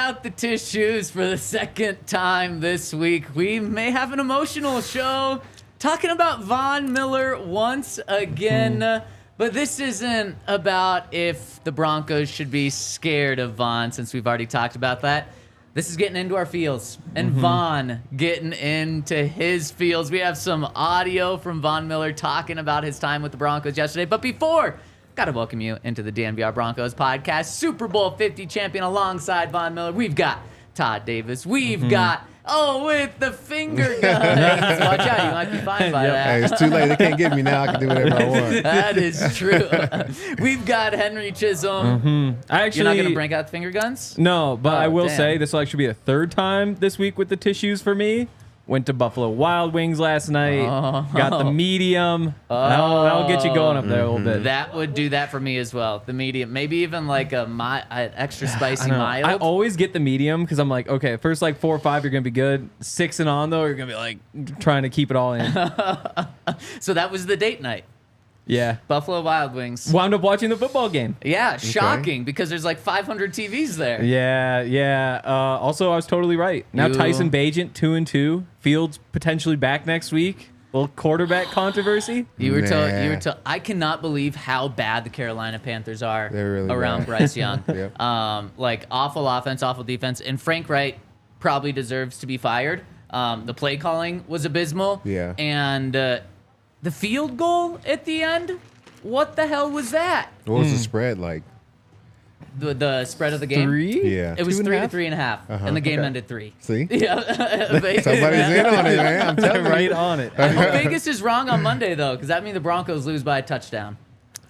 out the tissues for the second time this week. We may have an emotional show talking about Von Miller once again. But this isn't about if the Broncos should be scared of Von, since we've already talked about that. This is getting into our feels, and Von getting into his feels. We have some audio from Von Miller talking about his time with the Broncos yesterday. But before, got to welcome you into the DNVR Broncos podcast. Super Bowl 50 champion alongside Von Miller. We've got Todd Davis. We've got, with the finger guns. Watch out, you might be fined by that. Hey, it's too late. They can't get me now. I can do whatever I want. That is true. We've got Henry Chisholm. You're not going to break out the finger guns? No, but I will damn. say this will actually be the third time this week with the tissues for me. Went to Buffalo Wild Wings last night. Got the medium. That'll get you going up there a little bit. That would do that for me as well. The medium, maybe even like an extra spicy mild. I always get the medium because I'm like, okay, first like 4 or 5 you're gonna be good. 6 and on though, you're gonna be like trying to keep it all in. So that was the date night. Yeah. Buffalo Wild Wings. Wound up watching the football game. Yeah, shocking because there's like 500 TVs there. Yeah. Also, I was totally right. Now Tyson Bagent 2-2. Fields potentially back next week. Little quarterback controversy. You were told. I cannot believe how bad the Carolina Panthers are really around bad. Bryce Young. Yep. Like awful offense, awful defense, and Frank Wright probably deserves to be fired. The play calling was abysmal. Yeah. And the field goal at the end, what the hell was that? What was the spread like? The spread of the game? 3? Yeah. It was 3 to 3.5, and the game Okay. ended 3. See? Yeah. Somebody's in on it, man. I'm telling you. Right on it. I hope Vegas is wrong on Monday, though, because that means the Broncos lose by a touchdown.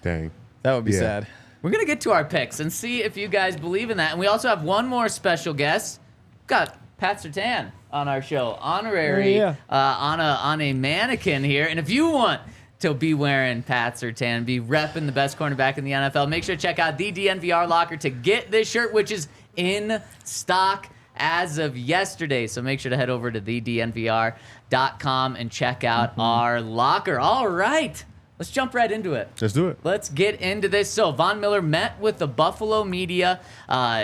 Dang. That would be Yeah. sad. We're going to get to our picks and see if you guys believe in that. And we also have one more special guest. We've got Pat Surtain on our show, honorary on a mannequin here. And if you want to be wearing Pat Surtain, be repping the best cornerback in the NFL, make sure to check out the DNVR Locker to get this shirt, which is in stock as of yesterday. So make sure to head over to thednvr.com and check out our locker. All right, let's jump right into it. Let's do it. Let's get into this. So Von Miller met with the Buffalo media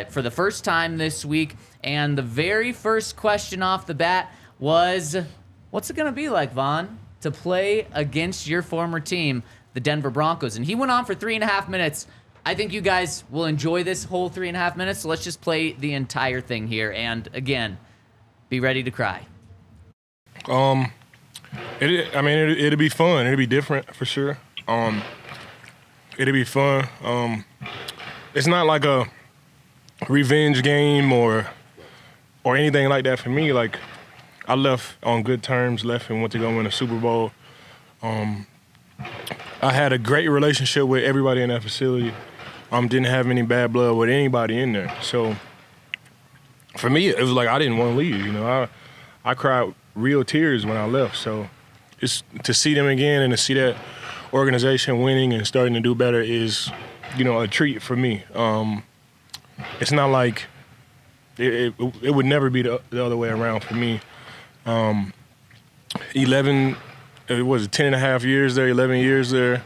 for the first time this week. And the very first question off the bat was, what's it going to be like, Von, to play against your former team, the Denver Broncos? And he went on for 3.5 minutes. I think you guys will enjoy this whole 3.5 minutes. So let's just play the entire thing here. And again, be ready to cry. It'll be fun. It'll be different for sure. It'll be fun. It's not like a revenge game or anything like that for me. Like, I left on good terms, left and went to go win a Super Bowl. I had a great relationship with everybody in that facility. Didn't have any bad blood with anybody in there. So for me, it was like I didn't want to leave. You know, I cried real tears when I left. So it's to see them again and to see that organization winning and starting to do better is, a treat for me. It's not like it would never be the other way around for me. 10 and a half years there, 11 years there.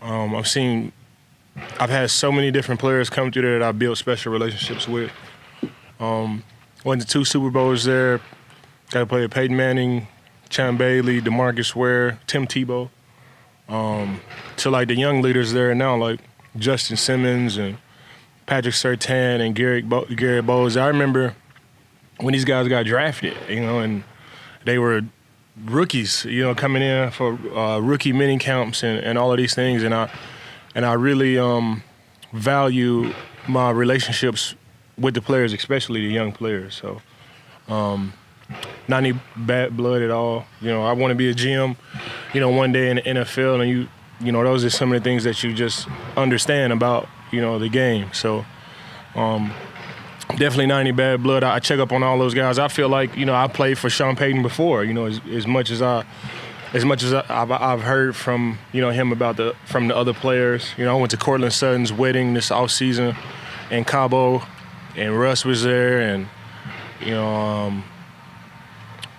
I've had so many different players come through there that I've built special relationships with. Went to 2 Super Bowls there. Got to play with Peyton Manning, Champ Bailey, DeMarcus Ware, Tim Tebow. To like the young leaders there now, like Justin Simmons and Patrick Surtain and Garrett Bowles. I remember when these guys got drafted, and they were rookies, coming in for rookie mini camps and all of these things. And I really value my relationships with the players, especially the young players. So not any bad blood at all. I want to be a GM, one day in the NFL, and those are some of the things that you just understand about, the game. So definitely not any bad blood. I check up on all those guys. I feel like, I played for Sean Payton before, as much as I've heard from, him from the other players. I went to Cortland Sutton's wedding this offseason in Cabo, and Russ was there, and,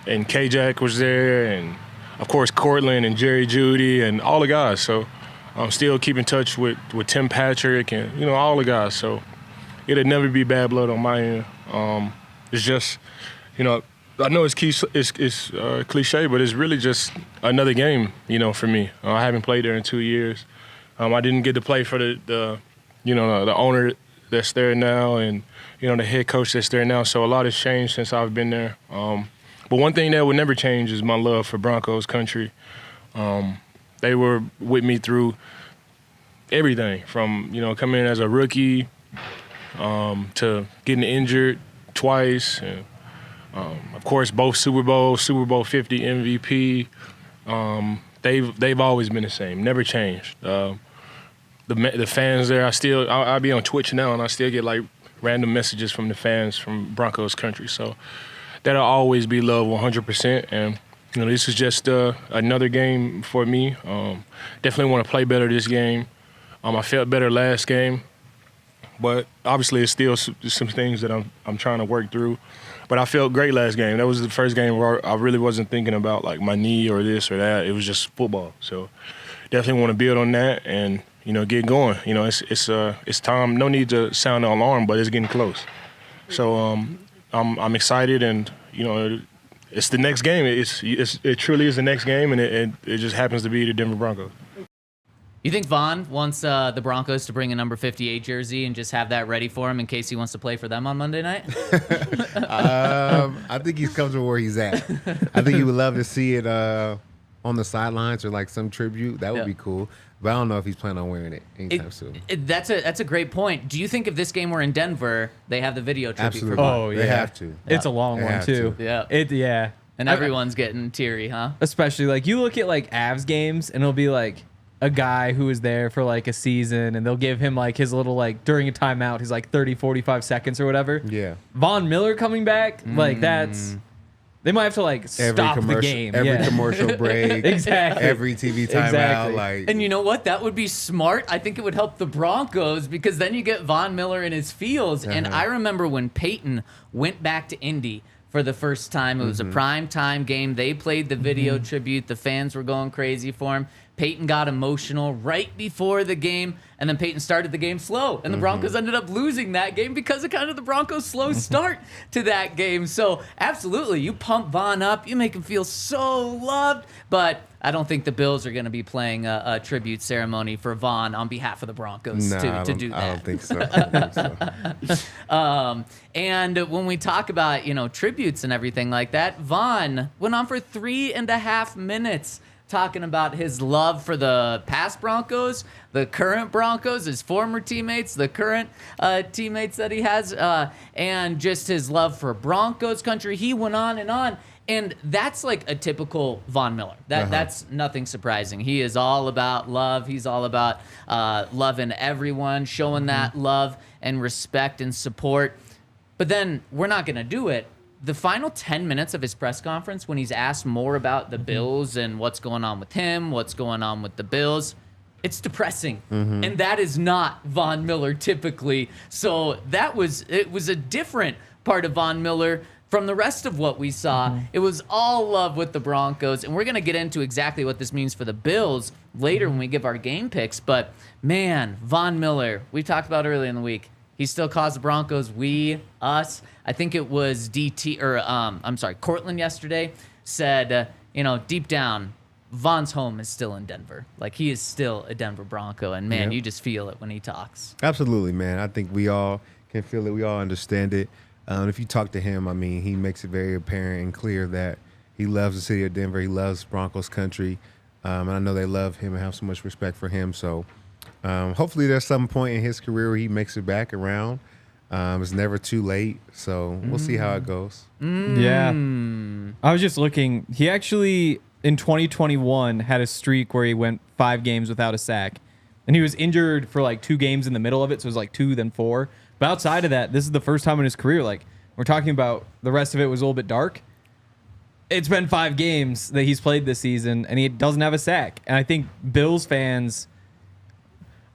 and K-Jack was there, and, of course, Cortland and Jerry Jeudy and all the guys. So I'm still keep in touch with Tim Patrick and, all the guys. So it'll never be bad blood on my end. It's just, you know, I know it's cliche, but it's really just another game, you know, for me. I haven't played there in 2 years. I didn't get to play for the owner that's there now and, you know, the head coach that's there now. So a lot has changed since I've been there. But one thing that would never change is my love for Broncos country. They were with me through everything from, you know, coming in as a rookie to getting injured twice. And, of course, both Super Bowl 50 MVP. They've always been the same, never changed. The fans there, I be on Twitch now, and I still get like random messages from the fans from Broncos country. So that'll always be love 100%. And you know, this is just another game for me. Definitely want to play better this game. I felt better last game, but obviously it's still some things that I'm trying to work through. But I felt great last game. That was the first game where I really wasn't thinking about like my knee or this or that. It was just football. So definitely want to build on that and, you know, get going. You know, it's time. No need to sound the alarm, but it's getting close. So I'm excited, and you know, it's the next game. It truly is the next game, and it just happens to be the Denver Broncos. You think Von wants the Broncos to bring a number 58 jersey and just have that ready for him in case he wants to play for them on Monday night? I think he's comfortable where he's at. I think he would love to see it on the sidelines or like some tribute. That would be cool. But I don't know if he's planning on wearing it anytime soon. That's a great point. Do you think if this game were in Denver, they have the video tribute Absolutely. for Von? Oh, yeah. They have to. It's a long They one, have too. to. Yeah. And everyone's getting teary, huh? Especially, like, you look at, like, Avs games, and it'll be, like, a guy who was there for, like, a season, and they'll give him, like, his little, like, during a timeout, his, like, 30, 45 seconds or whatever. Yeah. Von Miller coming back, like, that's... They might have to, like, stop the game. Every commercial break. Exactly. Every TV timeout. Exactly. Like, And you know what? That would be smart. I think it would help the Broncos because then you get Von Miller in his fields. And I remember when Peyton went back to Indy for the first time. It was a prime time game. They played the video tribute. The fans were going crazy for him. Peyton got emotional right before the game, and then Peyton started the game slow, and the Broncos ended up losing that game because of kind of the Broncos' slow start to that game. So absolutely, you pump Von up, you make him feel so loved, but I don't think the Bills are going to be playing a tribute ceremony for Von on behalf of the Broncos to do that. I don't think so. And when we talk about, you know, tributes and everything like that, Von went on for 3.5 minutes talking about his love for the past Broncos, the current Broncos, his former teammates, the current teammates that he has, and just his love for Broncos country. He went on, and that's like a typical Von Miller. That's nothing surprising. He is all about love. He's all about loving everyone, showing that love and respect and support. But then we're not going to do it. The final 10 minutes of his press conference, when he's asked more about the Bills and what's going on with him, what's going on with the Bills, it's depressing. And that is not Von Miller typically. So it was a different part of Von Miller from the rest of what we saw. It was all love with the Broncos. And we're going to get into exactly what this means for the Bills later when we give our game picks. But man, Von Miller, we talked about earlier in the week. He still calls the Broncos us. I think it was Cortland yesterday said, deep down, Von's home is still in Denver. Like, he is still a Denver Bronco. And, man, you just feel it when he talks. Absolutely, man. I think we all can feel it. We all understand it. If you talk to him, I mean, he makes it very apparent and clear that he loves the city of Denver. He loves Broncos country. And I know they love him and have so much respect for him. So, hopefully there's some point in his career where he makes it back around. It's never too late, so we'll see how it goes. Yeah. I was just looking. He actually, in 2021, had a streak where he went 5 games without a sack. And he was injured for like 2 games in the middle of it, so it was like 2, then 4. But outside of that, this is the first time in his career, like, we're talking about the rest of it was a little bit dark. It's been 5 games that he's played this season, and he doesn't have a sack. And I think Bills fans,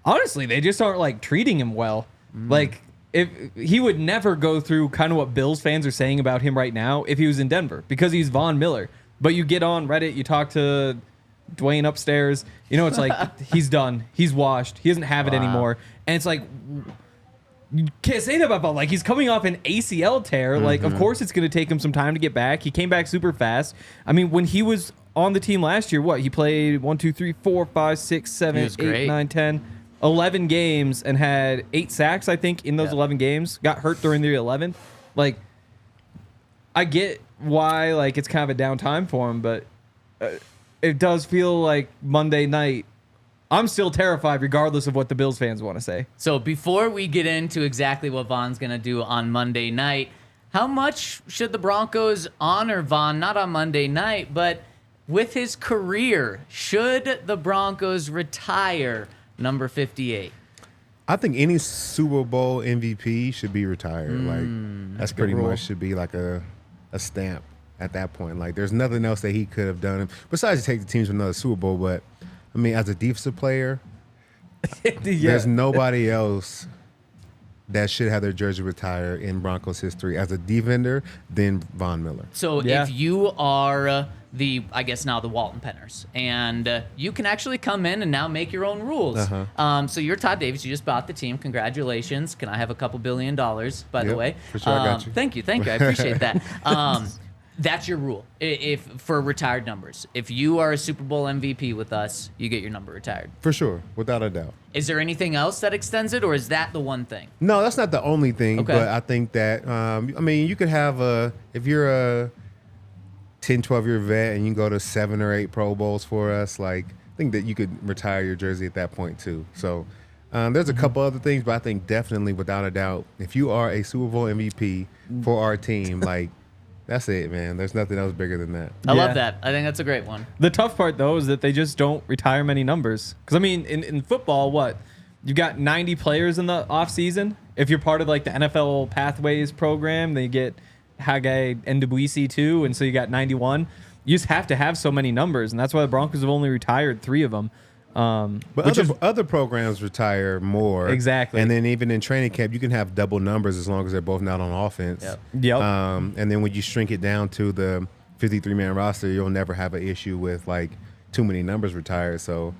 honestly, they just aren't like treating him well. Like, if he would never go through kind of what Bills fans are saying about him right now if he was in Denver, because he's Von Miller. But you get on Reddit, you talk to Dwayne upstairs, it's like he's done, he's washed, he doesn't have it anymore. And it's like, you can't say that about Vaughn. Like, he's coming off an ACL tear. Like, of course it's going to take him some time to get back. He came back super fast. I mean, when he was on the team last year, he played 1, 2, 3, 4, 5, 6, 7, 8, 9, 10, 11 games and had 8 sacks, I think, in those 11 games. Got hurt during the 11th. Like, I get why, like, it's kind of a down time for him, but it does feel like Monday night. I'm still terrified regardless of what the Bills fans want to say. So before we get into exactly what Von's going to do on Monday night, how much should the Broncos honor Von, not on Monday night, but with his career? Should the Broncos retire number 58? I think any Super Bowl MVP should be retired. Like, that's pretty much should be like a stamp at that point. Like, there's nothing else that he could have done besides take the teams to another Super Bowl. But I mean, as a defensive player, there's nobody else that should have their jersey retired in Broncos history as a defender than Von Miller. So if you are I guess now the Walton Penners, and you can actually come in and now make your own rules. So you're Todd Davis. You just bought the team. Congratulations. Can I have a couple $1 billion, by the way? For sure, I got you. Thank you. I appreciate that. That's your rule. If for retired numbers, if you are a Super Bowl MVP with us, you get your number retired. For sure, without a doubt. Is there anything else that extends it, or is that the one thing? No, that's not the only thing. Okay. But I think that, I mean, you could have if you're a 10, 12-year vet and you can go to 7 or 8 Pro Bowls for us, like, I think that you could retire your jersey at that point too. So there's a couple other things, but I think definitely, without a doubt, if you are a Super Bowl MVP for our team, like, that's it, man. There's nothing else bigger than that. I love that. I think that's a great one. The tough part, though, is that they just don't retire many numbers. Because, I mean, in football, you got 90 players in the offseason. If you're part of, like, the NFL Pathways program, they get Haggai Ndebisi, too, and so you got 91. You just have to have so many numbers, and that's why the Broncos have only retired 3 of them. But other programs retire more. Exactly. And then even in training camp, you can have double numbers as long as they're both not on offense. Yep. And then when you shrink it down to the 53-man roster, you'll never have an issue with, like, too many numbers retired. So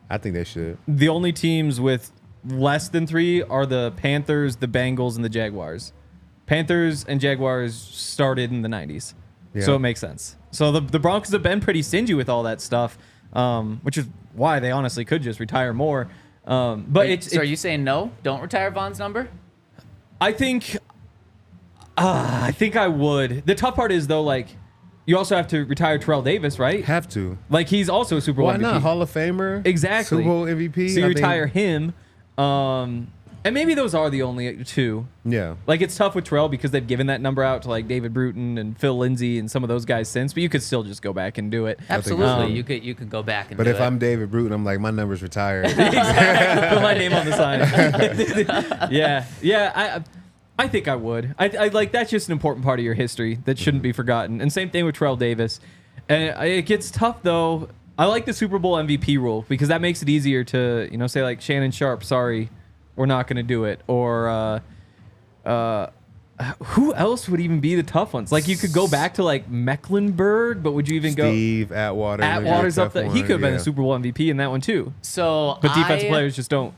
I think they should. The only teams with less than 3 are the Panthers, the Bengals, and the Jaguars. Panthers and Jaguars started in the 90s. Yeah. So it makes sense. So the Broncos have been pretty stingy with all that stuff, which is why they honestly could just retire more. But So are you saying no? Don't retire Von's number? I think I would. The tough part is, though, like, you also have to retire Terrell Davis, right? Have to. Like, he's also a Super Bowl Why MVP. not? Hall of Famer? Exactly. Super Bowl MVP? So you retire him. And maybe those are the only 2. Yeah. Like, it's tough with Terrell because they've given that number out to, like, David Bruton and Phil Lindsay and some of those guys since, but you could still just go back and do it. Absolutely. You could go back and But do if it. I'm David Bruton, I'm like, my number's retired. Exactly. Put my name on the sign. Yeah. I think I would. I like, that's just an important part of your history that shouldn't be forgotten. And same thing with Terrell Davis. And it gets tough, though. I like the Super Bowl MVP rule because that makes it easier to, say, like, Shannon Sharp, sorry, we're not going to do it. Or who else would even be the tough ones? Like, you could go back to, like, Mecklenburg, but would you even Steve Atwater. Atwater's up there. He could have been a Super Bowl MVP in that one, too. So But defensive players just don't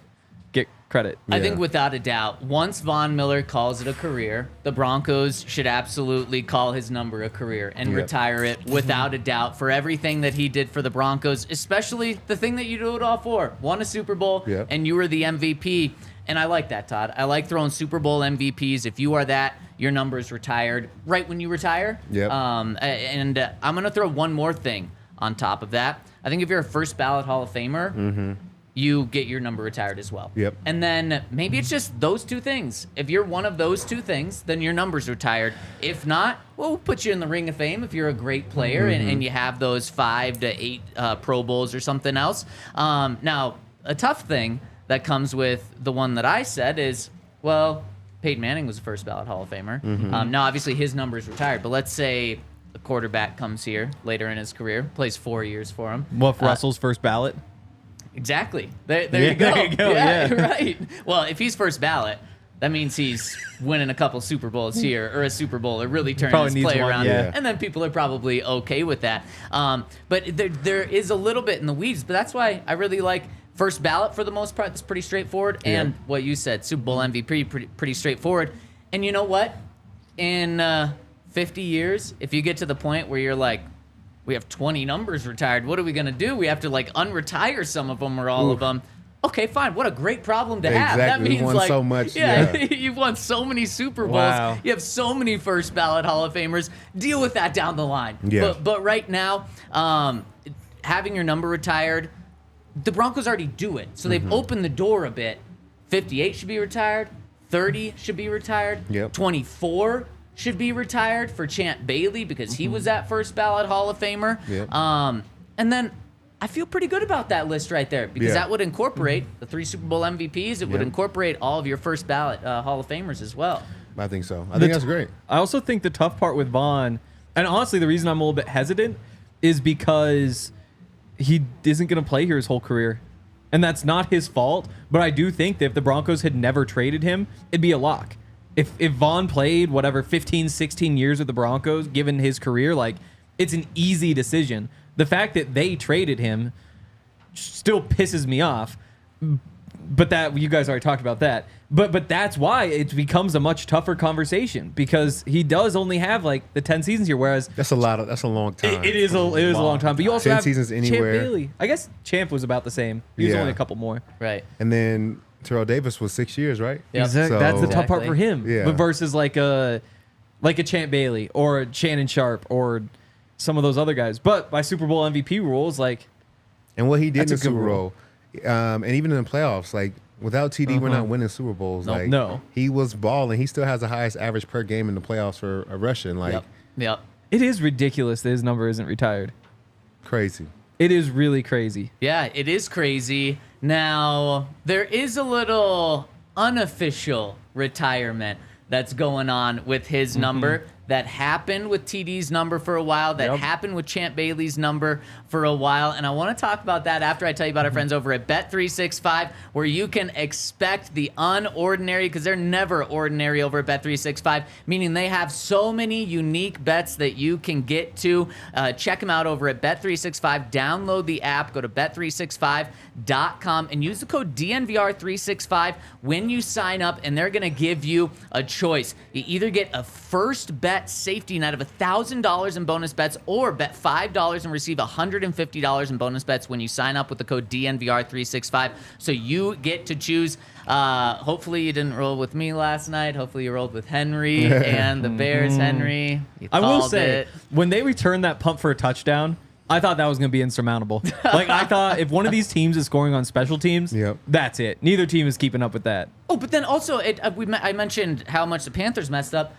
get credit. I think without a doubt, once Von Miller calls it a career, the Broncos should absolutely call his number a career and retire it without a doubt for everything that he did for the Broncos, especially the thing that you do it all for. Won a Super Bowl, and you were the MVP. And I like that, Todd. I like throwing Super Bowl MVPs. If you are that, your number is retired right when you retire. Yep. And I'm going to throw one more thing on top of that. I think if you're a first ballot Hall of Famer, you get your number retired as well. Yep. And then maybe it's just those 2 things. If you're one of those 2 things, then your number's retired. If not, we'll put you in the Ring of Fame if you're a great player and you have those 5 to 8 Pro Bowls or something else. Now, a tough thing that comes with the one that I said is, well, Peyton Manning was a first ballot Hall of Famer. Now, obviously, his number's retired, but let's say a quarterback comes here later in his career, plays 4 years for him. What if Russell's first ballot? Exactly. There you go. There you go, yeah. Right. Well, if he's first ballot, that means he's winning a couple Super Bowls here or a Super Bowl or really turning his play around. yeah. And then people are probably okay with that. But there is a little bit in the weeds, but that's why I really like First ballot for the most part. That's pretty straightforward. Yeah. And what you said, Super Bowl MVP, pretty straightforward. And you know what? In 50 years, if you get to the point where you're like, we have 20 numbers retired, what are we going to do? We have to like unretire some of them or all of them. Okay, fine. What a great problem to have. That Exactly. means We won like so much, Yeah, yeah. you've won so many Super Bowls. Wow. You have so many first ballot Hall of Famers. Deal with that down the line. Yeah. But right now, having your number retired, the Broncos already do it. So they've opened the door a bit. 58 should be retired. 30 should be retired. Yep. 24 should be retired for Champ Bailey because he was that first ballot Hall of Famer. Yep. And then I feel pretty good about that list right there because Yeah. that would incorporate the 3 Super Bowl MVPs. It would Yep. incorporate all of your first ballot Hall of Famers as well. I think so. I think that's great. I also think the tough part with Vaughn, and honestly, the reason I'm a little bit hesitant is because he isn't going to play here his whole career. And that's not his fault, but I do think that if the Broncos had never traded him, it'd be a lock. If Vaughn played, 15, 16 years with the Broncos, given his career, like, it's an easy decision. The fact that they traded him still pisses me off. But that you guys already talked about that. But that's why it becomes a much tougher conversation because he does only have like the 10 seasons here, whereas That's a long time. it is a long time. But you also 10 have seasons anywhere. Champ Bailey. I guess Champ was about the same. He was Yeah. only a couple more. Right. And then Terrell Davis was 6 years, right? Yep. Exactly. So- That's the tough part Exactly. for him. Yeah. But versus like a Champ Bailey or a Shannon Sharp or some of those other guys. But by Super Bowl MVP rules, like And what he did in That's the a good Super Bowl, and even in the playoffs, like without TD, we're not winning Super Bowls. Nope. Like No. he was balling. He still has the highest average per game in the playoffs for a Russian. Like Yep. it is ridiculous that his number isn't retired. crazy. It is really crazy. Yeah, it is crazy. Now, there is a little unofficial retirement that's going on with his number that happened with TD's number for a while, that Yep. happened with Champ Bailey's number for a while. And I want to talk about that after I tell you about our friends over at Bet365, where you can expect the unordinary, because they're never ordinary over at Bet365, meaning they have so many unique bets that you can get to. Check them out over at Bet365. Download the app, go to bet365.com, and use the code DNVR365 when you sign up, and they're going to give you a choice. You either get a first bet safety net of $1,000 in bonus bets, or bet $5 and receive $150 in bonus bets when you sign up with the code DNVR365. So you get to choose. Hopefully you didn't roll with me last night. Hopefully you rolled with Henry and the Bears. Henry, you I will called say, it. when they returned that pump for a touchdown, I thought that was going to be insurmountable. Like, I thought if one of these teams is scoring on special teams, Yep. that's it. Neither team is keeping up with that. Oh, but then also, I mentioned how much the Panthers messed up.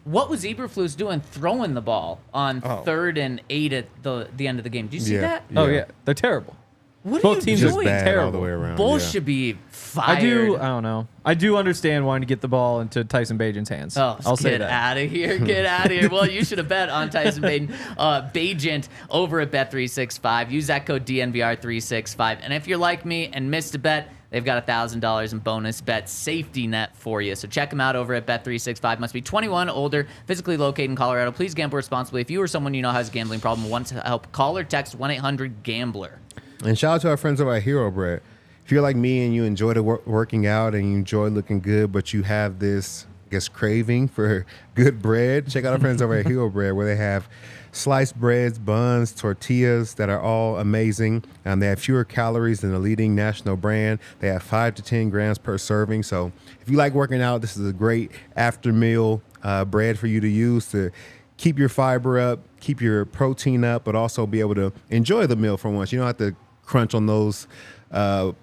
What was Eberflus doing throwing the ball on 3rd and 8 at the end of the game? Do you see Yeah. that? Oh, yeah. They're terrible. What are Both you teams Just doing? bad terrible. all the way around. Bulls yeah. should be fired. I don't know. I do understand wanting to get the ball into Tyson Bagent's hands. Oh, I'll say get that. out of here. Get out of here. Well, you should have bet on Tyson Payton, Bagent over at Bet365. Use that code DNVR365. And if you're like me and missed a bet, they've got $1,000 in bonus bet safety net for you. So check them out over at Bet365. Must be 21 older, physically located in Colorado. Please gamble responsibly. If you or someone you know has a gambling problem, want to help, call or text 1-800-GAMBLER. And shout out to our friends over at Hero Bread. If you're like me and you enjoy working out and you enjoy looking good, but you have this, I guess, craving for good bread, check out our friends over at Hero Bread, where they have sliced breads, buns, tortillas that are all amazing. They have fewer calories than the leading national brand. They have 5 to 10 grams per serving. So if you like working out, this is a great after meal bread for you to use to keep your fiber up, keep your protein up, but also be able to enjoy the meal for once. You don't have to crunch on those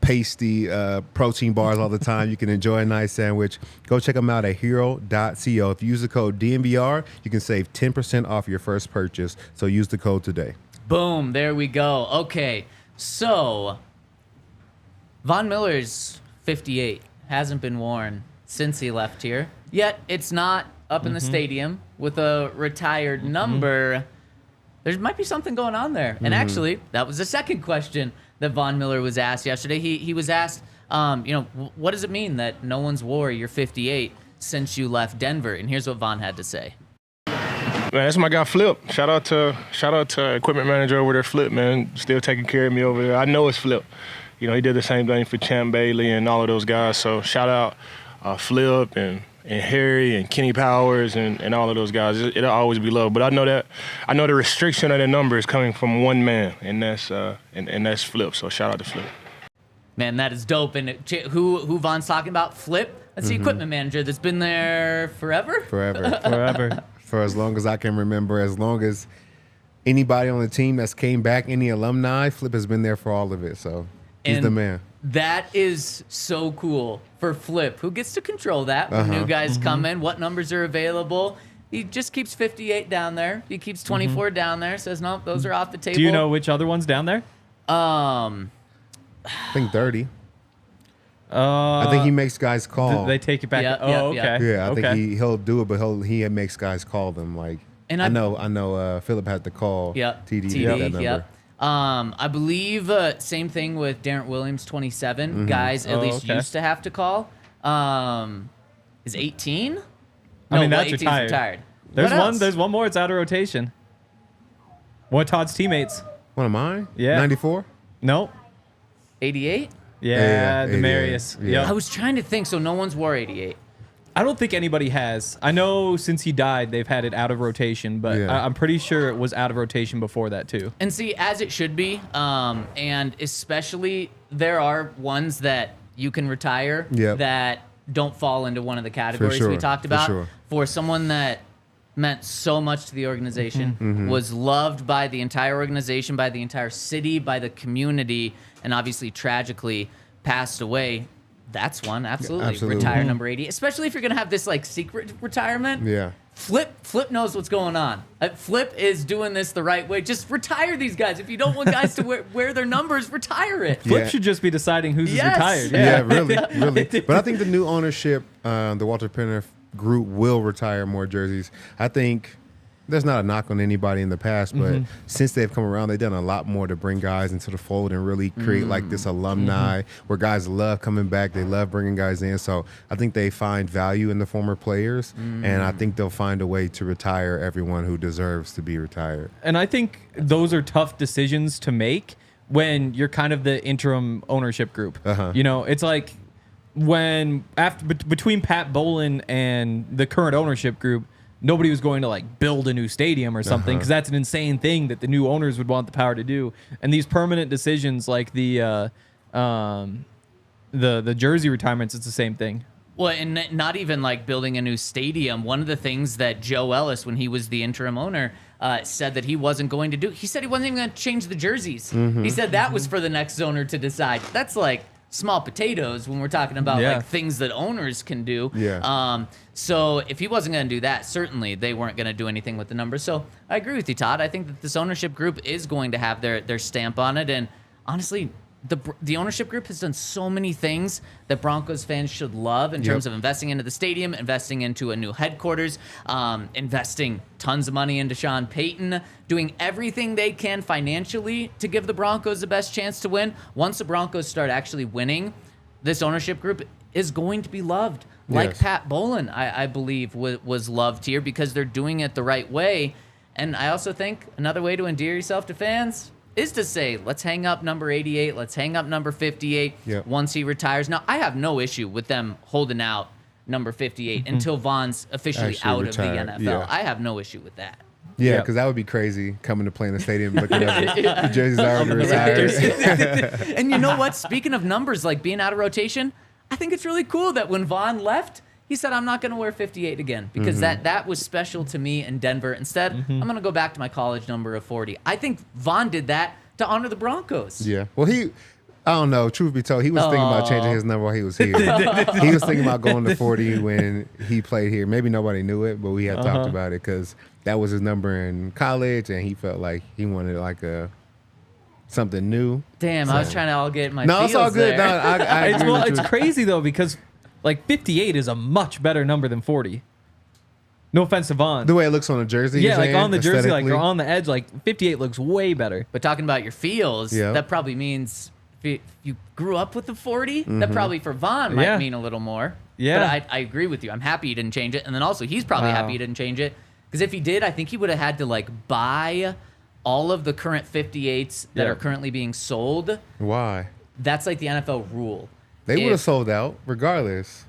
pasty protein bars all the time. You can enjoy a nice sandwich. Go check them out at hero.co. If you use the code DNVR, you can save 10% off your first purchase. So use the code today. Boom, there we go. Okay, so Von Miller's 58 hasn't been worn since he left here. Yet it's not up in the stadium with a retired number. There might be something going on there. And actually, that was the second question that Von Miller was asked yesterday. He was asked, what does it mean that no one's wore your 58 since you left Denver? And here's what Von had to say. Man, that's my guy Flip. Shout out to equipment manager over there, Flip, man. Still taking care of me over there. I know it's Flip. he did the same thing for Champ Bailey and all of those guys. So shout out Flip and Harry and Kenny Powers and all of those guys. It'll always be love. But I know the restriction of the number is coming from one man, and that's Flip. So shout out to Flip. Man, that is dope. And who Von's talking about? Flip. That's the equipment manager that's been there forever. Forever. For as long as I can remember, as long as anybody on the team that's came back, any alumni, Flip has been there for all of it. So he's the man. That is so cool for Flip, who gets to control that when new guys come in, what numbers are available. He just keeps 58 down there. He keeps 24 down there. Says, no, those are off the table. Do you know which other one's down there? I think 30. I think he makes guys call. They take it back. Yeah, okay. Yeah, I think he'll do it, but he makes guys call them. Like, And I know. Philip had to call TD to get that number. I believe same thing with Darren Williams, 27. Guys at least used to have to call. Is 18? No, I mean, that's 18's retired. There's one more. It's out of rotation. One of Todd's teammates. One of mine? Yeah. 94? Nope. 88? Yeah, 88. Demarius. Yeah. I was trying to think, so no one's wore 88. I don't think anybody has. I know since he died, they've had it out of rotation, but I'm pretty sure it was out of rotation before that too. And see, as it should be, and especially there are ones that you can retire that don't fall into one of the categories we talked about. For someone that meant so much to the organization, was loved by the entire organization, by the entire city, by the community, and obviously tragically passed away. That's one, absolutely. Retire number 80, especially if you're gonna have this like secret retirement. Yeah. Flip knows what's going on. Flip is doing this the right way. Just retire these guys. If you don't want guys to wear their numbers, retire it. Flip should just be deciding who's retired. Yeah, really. But I think the new ownership, the Walter Penner group, will retire more jerseys. I think there's not a knock on anybody in the past, but since they've come around, they've done a lot more to bring guys into the fold and really create like this alumni where guys love coming back. They love bringing guys in. So I think they find value in the former players, and I think they'll find a way to retire everyone who deserves to be retired. And I think those are tough decisions to make when you're kind of the interim ownership group. You know, it's like when between Pat Bolin and the current ownership group, nobody was going to like build a new stadium or something, because that's an insane thing that the new owners would want the power to do. And these permanent decisions, like the jersey retirements, it's the same thing. Well, and not even like building a new stadium. One of the things that Joe Ellis, when he was the interim owner, said that he wasn't going to do. He said he wasn't even going to change the jerseys. He said that was for the next owner to decide. That's like small potatoes when we're talking about like things that owners can do. So if he wasn't going to do that, certainly they weren't going to do anything with the numbers. So I agree with you, Todd. I think that this ownership group is going to have their stamp on it. And honestly, the ownership group has done so many things that Broncos fans should love in terms of investing into the stadium, investing into a new headquarters, investing tons of money into Sean Payton, doing everything they can financially to give the Broncos the best chance to win. Once the Broncos start actually winning, this ownership group is going to be loved. Like Pat Bolin, I believe, was loved here because they're doing it the right way. And I also think another way to endear yourself to fans is to say, let's hang up number 88, let's hang up number 58 once he retires. Now, I have no issue with them holding out number 58 until Von's officially out of the NFL. I have no issue with that. Yeah, because that would be crazy, coming to play in the stadium, looking up the jerseys are already retired. And you know what? Speaking of numbers, like being out of rotation, I think it's really cool that when Von left, he said, I'm not going to wear 58 again because that was special to me in Denver. Instead, I'm going to go back to my college number of 40. I think Von did that to honor the Broncos. Yeah. Well, I don't know. Truth be told, he was thinking about changing his number while he was here. He was thinking about going to 40 when he played here. Maybe nobody knew it, but we had talked about it because that was his number in college, and he felt like he wanted like something new. Damn, so I was trying to all get my No, it's all good. there. No, I agree with it's you. crazy though, because like 58 is a much better number than 40. No offense to Von. The way it looks on a jersey. Yeah, you're like saying, on the jersey, like aesthetically? or on the edge, like 58 looks way better. But talking about your feels, that probably means if you grew up with the 40, that probably for Von might mean a little more. Yeah. But I agree with you. I'm happy he didn't change it. And then also, he's probably happy he didn't change it. Because if he did, I think he would have had to like buy all of the current 58s that are currently being sold. Why? that's like the NFL rule. They would have If- sold out regardless.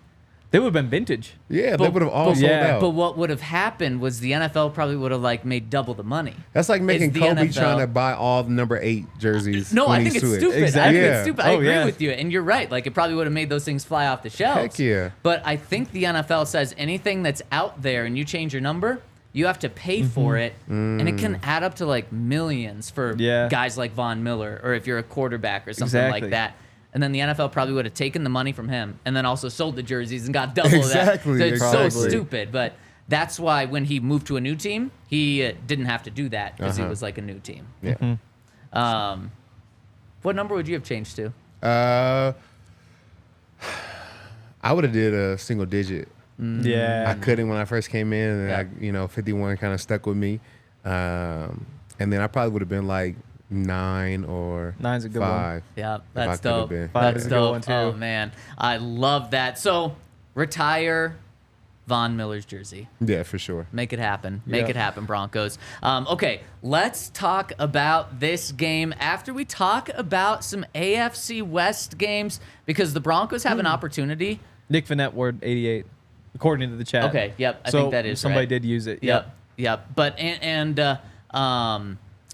They would have been vintage. Yeah, they would have all sold yeah. out. But what would have happened was the NFL probably would have like made double the money. That's like making It's the Kobe NFL. trying to buy all the number 8 jerseys. No, when I he's think it's to it. stupid. Exactly. I think Yeah. it's stupid. I Oh, agree yeah. with you, and you're right. Like it probably would have made those things fly off the shelves. Heck yeah. But I think the NFL says anything that's out there and you change your number, you have to pay for it, and it can add up to like millions for Yeah. guys like Von Miller, or if you're a quarterback or something Exactly. like that. And then the NFL probably would have taken the money from him and then also sold the jerseys and got double Exactly, of that. So it's exactly. so stupid. But that's why when he moved to a new team, he didn't have to do that because he was like a new team. Yeah. What number would you have changed to? I would have did a single digit. Yeah. I couldn't when I first came in, and Yeah. 51 kind of stuck with me. And then I probably would have been like 9 or 9's a good one. 5. Yeah, I that's could've dope. been. Five That's is a good dope. one, too. Oh man, I love that. So retire Von Miller's jersey. Yeah, for sure. Make it happen. Make Yeah. it happen, Broncos. Okay, let's talk about this game after we talk about some AFC West games because the Broncos have an opportunity. Nick Vanette word 88, according to the chat. Okay, yep, I so think that is somebody right. did use it. Yep. But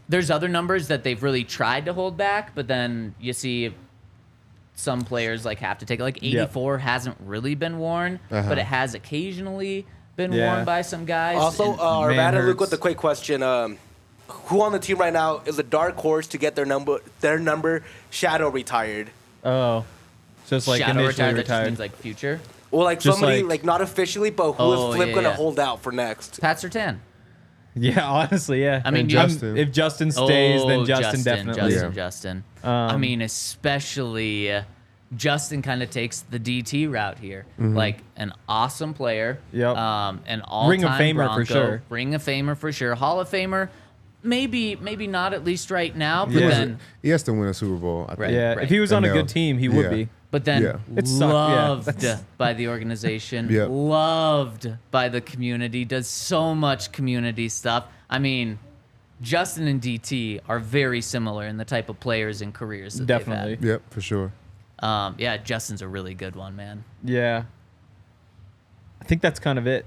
there's other numbers that they've really tried to hold back, but then you see some players like have to take it. Like 84 hasn't really been worn, but it has occasionally been Yeah. worn by some guys. Also, And- Arvada and Luke hurts. with a quick question. Who on the team right now is a dark horse to get their number Shadow retired? Oh, just like Shadow initially retired, that just retired. means like future. Well, like Just somebody, like- like not officially, but who Oh, is Flip yeah, gonna yeah. hold out for next? Pat Surtain. Yeah, honestly, yeah. I mean, And you- Justin. if Justin stays, then Oh, Justin definitely. Justin. I mean, especially Justin kind of takes the DT route here. Like an awesome player. Yep. An all-time Ring of Famer for Bronco, sure. Ring of Famer for sure. Hall of Famer, maybe not at least right now. But Yeah. then, He has to win a Super Bowl. I think. Right. Yeah, if he was on a And good team, he would yeah. be. Yeah. It sucked, yeah. loved by the organization, Yep. loved by the community, does so much community stuff. I mean, Justin and DT are very similar in the type of players and careers that Definitely. they've Yep, for sure. had. Yeah, Justin's a really good one, man. Yeah. I think that's kind of it.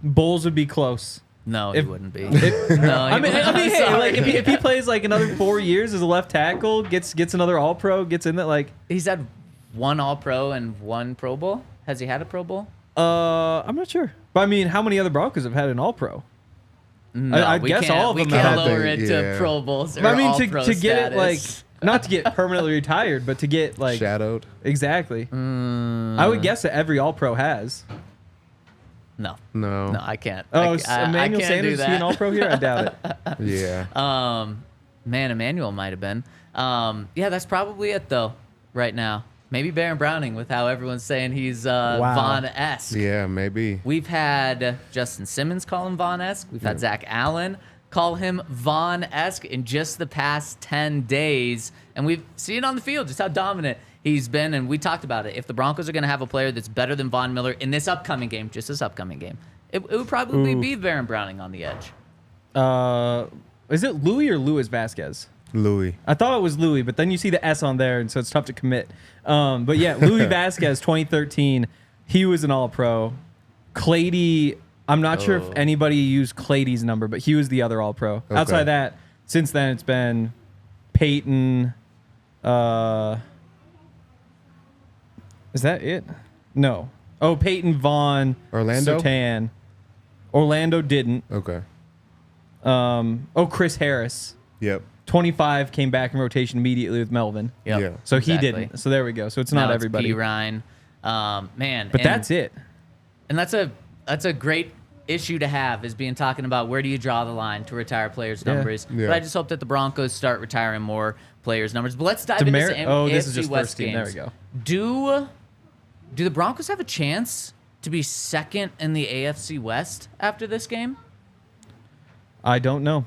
Bulls would be close. No, If- he wouldn't be. I no, he mean, wouldn't. hey, I'm sorry. like if he plays like another 4 years as a left tackle, gets another All Pro, gets in that like. He's had one All-Pro and one Pro Bowl. Has he had a Pro Bowl? I'm not sure, but I mean, how many other Broncos have had an All Pro? No, I'd we guess can't, all of we them can't have. lower I it think, to yeah. Pro Bowls or But I mean, All-Pro to get it like status. not to get permanently retired, but to get like Shadowed. exactly. I would guess that every All Pro has. No, No. no, I can't. Oh, I Emmanuel can't Sanders, do is he an that. All Pro here? I doubt it. Yeah. Man, Emmanuel might have been. Yeah, that's probably it though. Right now, maybe Baron Browning with how everyone's saying he's Von-esque. Yeah, maybe. We've had Justin Simmons call him Von-esque. We've had Zach Allen call him Von-esque in just the past 10 days, and we've seen it on the field just how dominant he's been. And we talked about it. If the Broncos are going to have a player that's better than Von Miller in this upcoming game, just this upcoming game, it would probably be Baron Browning on the edge. Is it Louis or Luis Vasquez? Louis. I thought it was Louis, but then you see the S on there, and so it's tough to commit. But yeah, Louis Vasquez, 2013, he was an All-Pro. Clady, I'm not sure if anybody used Clady's number, but he was the other All-Pro. Okay. Outside that, since then it's been Peyton. Is that it? No. Oh, Peyton, Vaughn, Orlando? Surtain. Orlando didn't. Okay. Chris Harris. Yep. 25 came back in rotation immediately with Melvin. Yep. Yeah. So he Exactly. didn't. So there we go. So it's Now not it's everybody. P. Ryan. Man. But and- that's it. And that's a great issue to have, is being talking about where do you draw the line to retire players' Yeah. numbers. Yeah. But I just hope that the Broncos start retiring more players' numbers. But let's dive into some this is AFC just West first team. There we games. go. Do the Broncos have a chance to be second in the AFC West after this game? I don't know.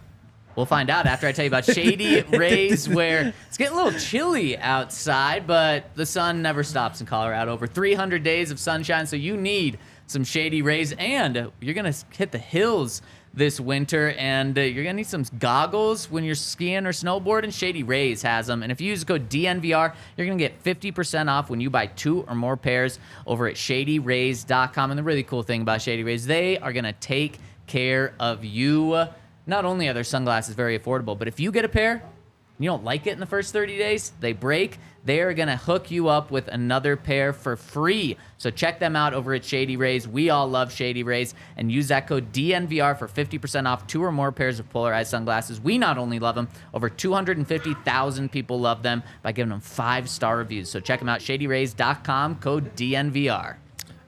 We'll find out after I tell you about Shady Rays, where it's getting a little chilly outside, but the sun never stops in Colorado. Over 300 days of sunshine, so you need some Shady Rays, and you're going to hit the hills this winter, and you're gonna need some goggles when you're skiing or snowboarding. Shady Rays has them, and if you use the code DNVR, you're gonna get 50% off when you buy 2 or more pairs over at ShadyRays.com. And the really cool thing about Shady Rays, they are gonna take care of you. Not only are their sunglasses very affordable, but if you get a pair and you don't like it in the first 30 days, they break, they're going to hook you up with another pair for free. So check them out over at Shady Rays. We all love Shady Rays, and use that code DNVR for 50% off 2 or more pairs of polarized sunglasses. We not only love them, over 250,000 people love them by giving them 5-star reviews. So check them out, ShadyRays.com, code DNVR.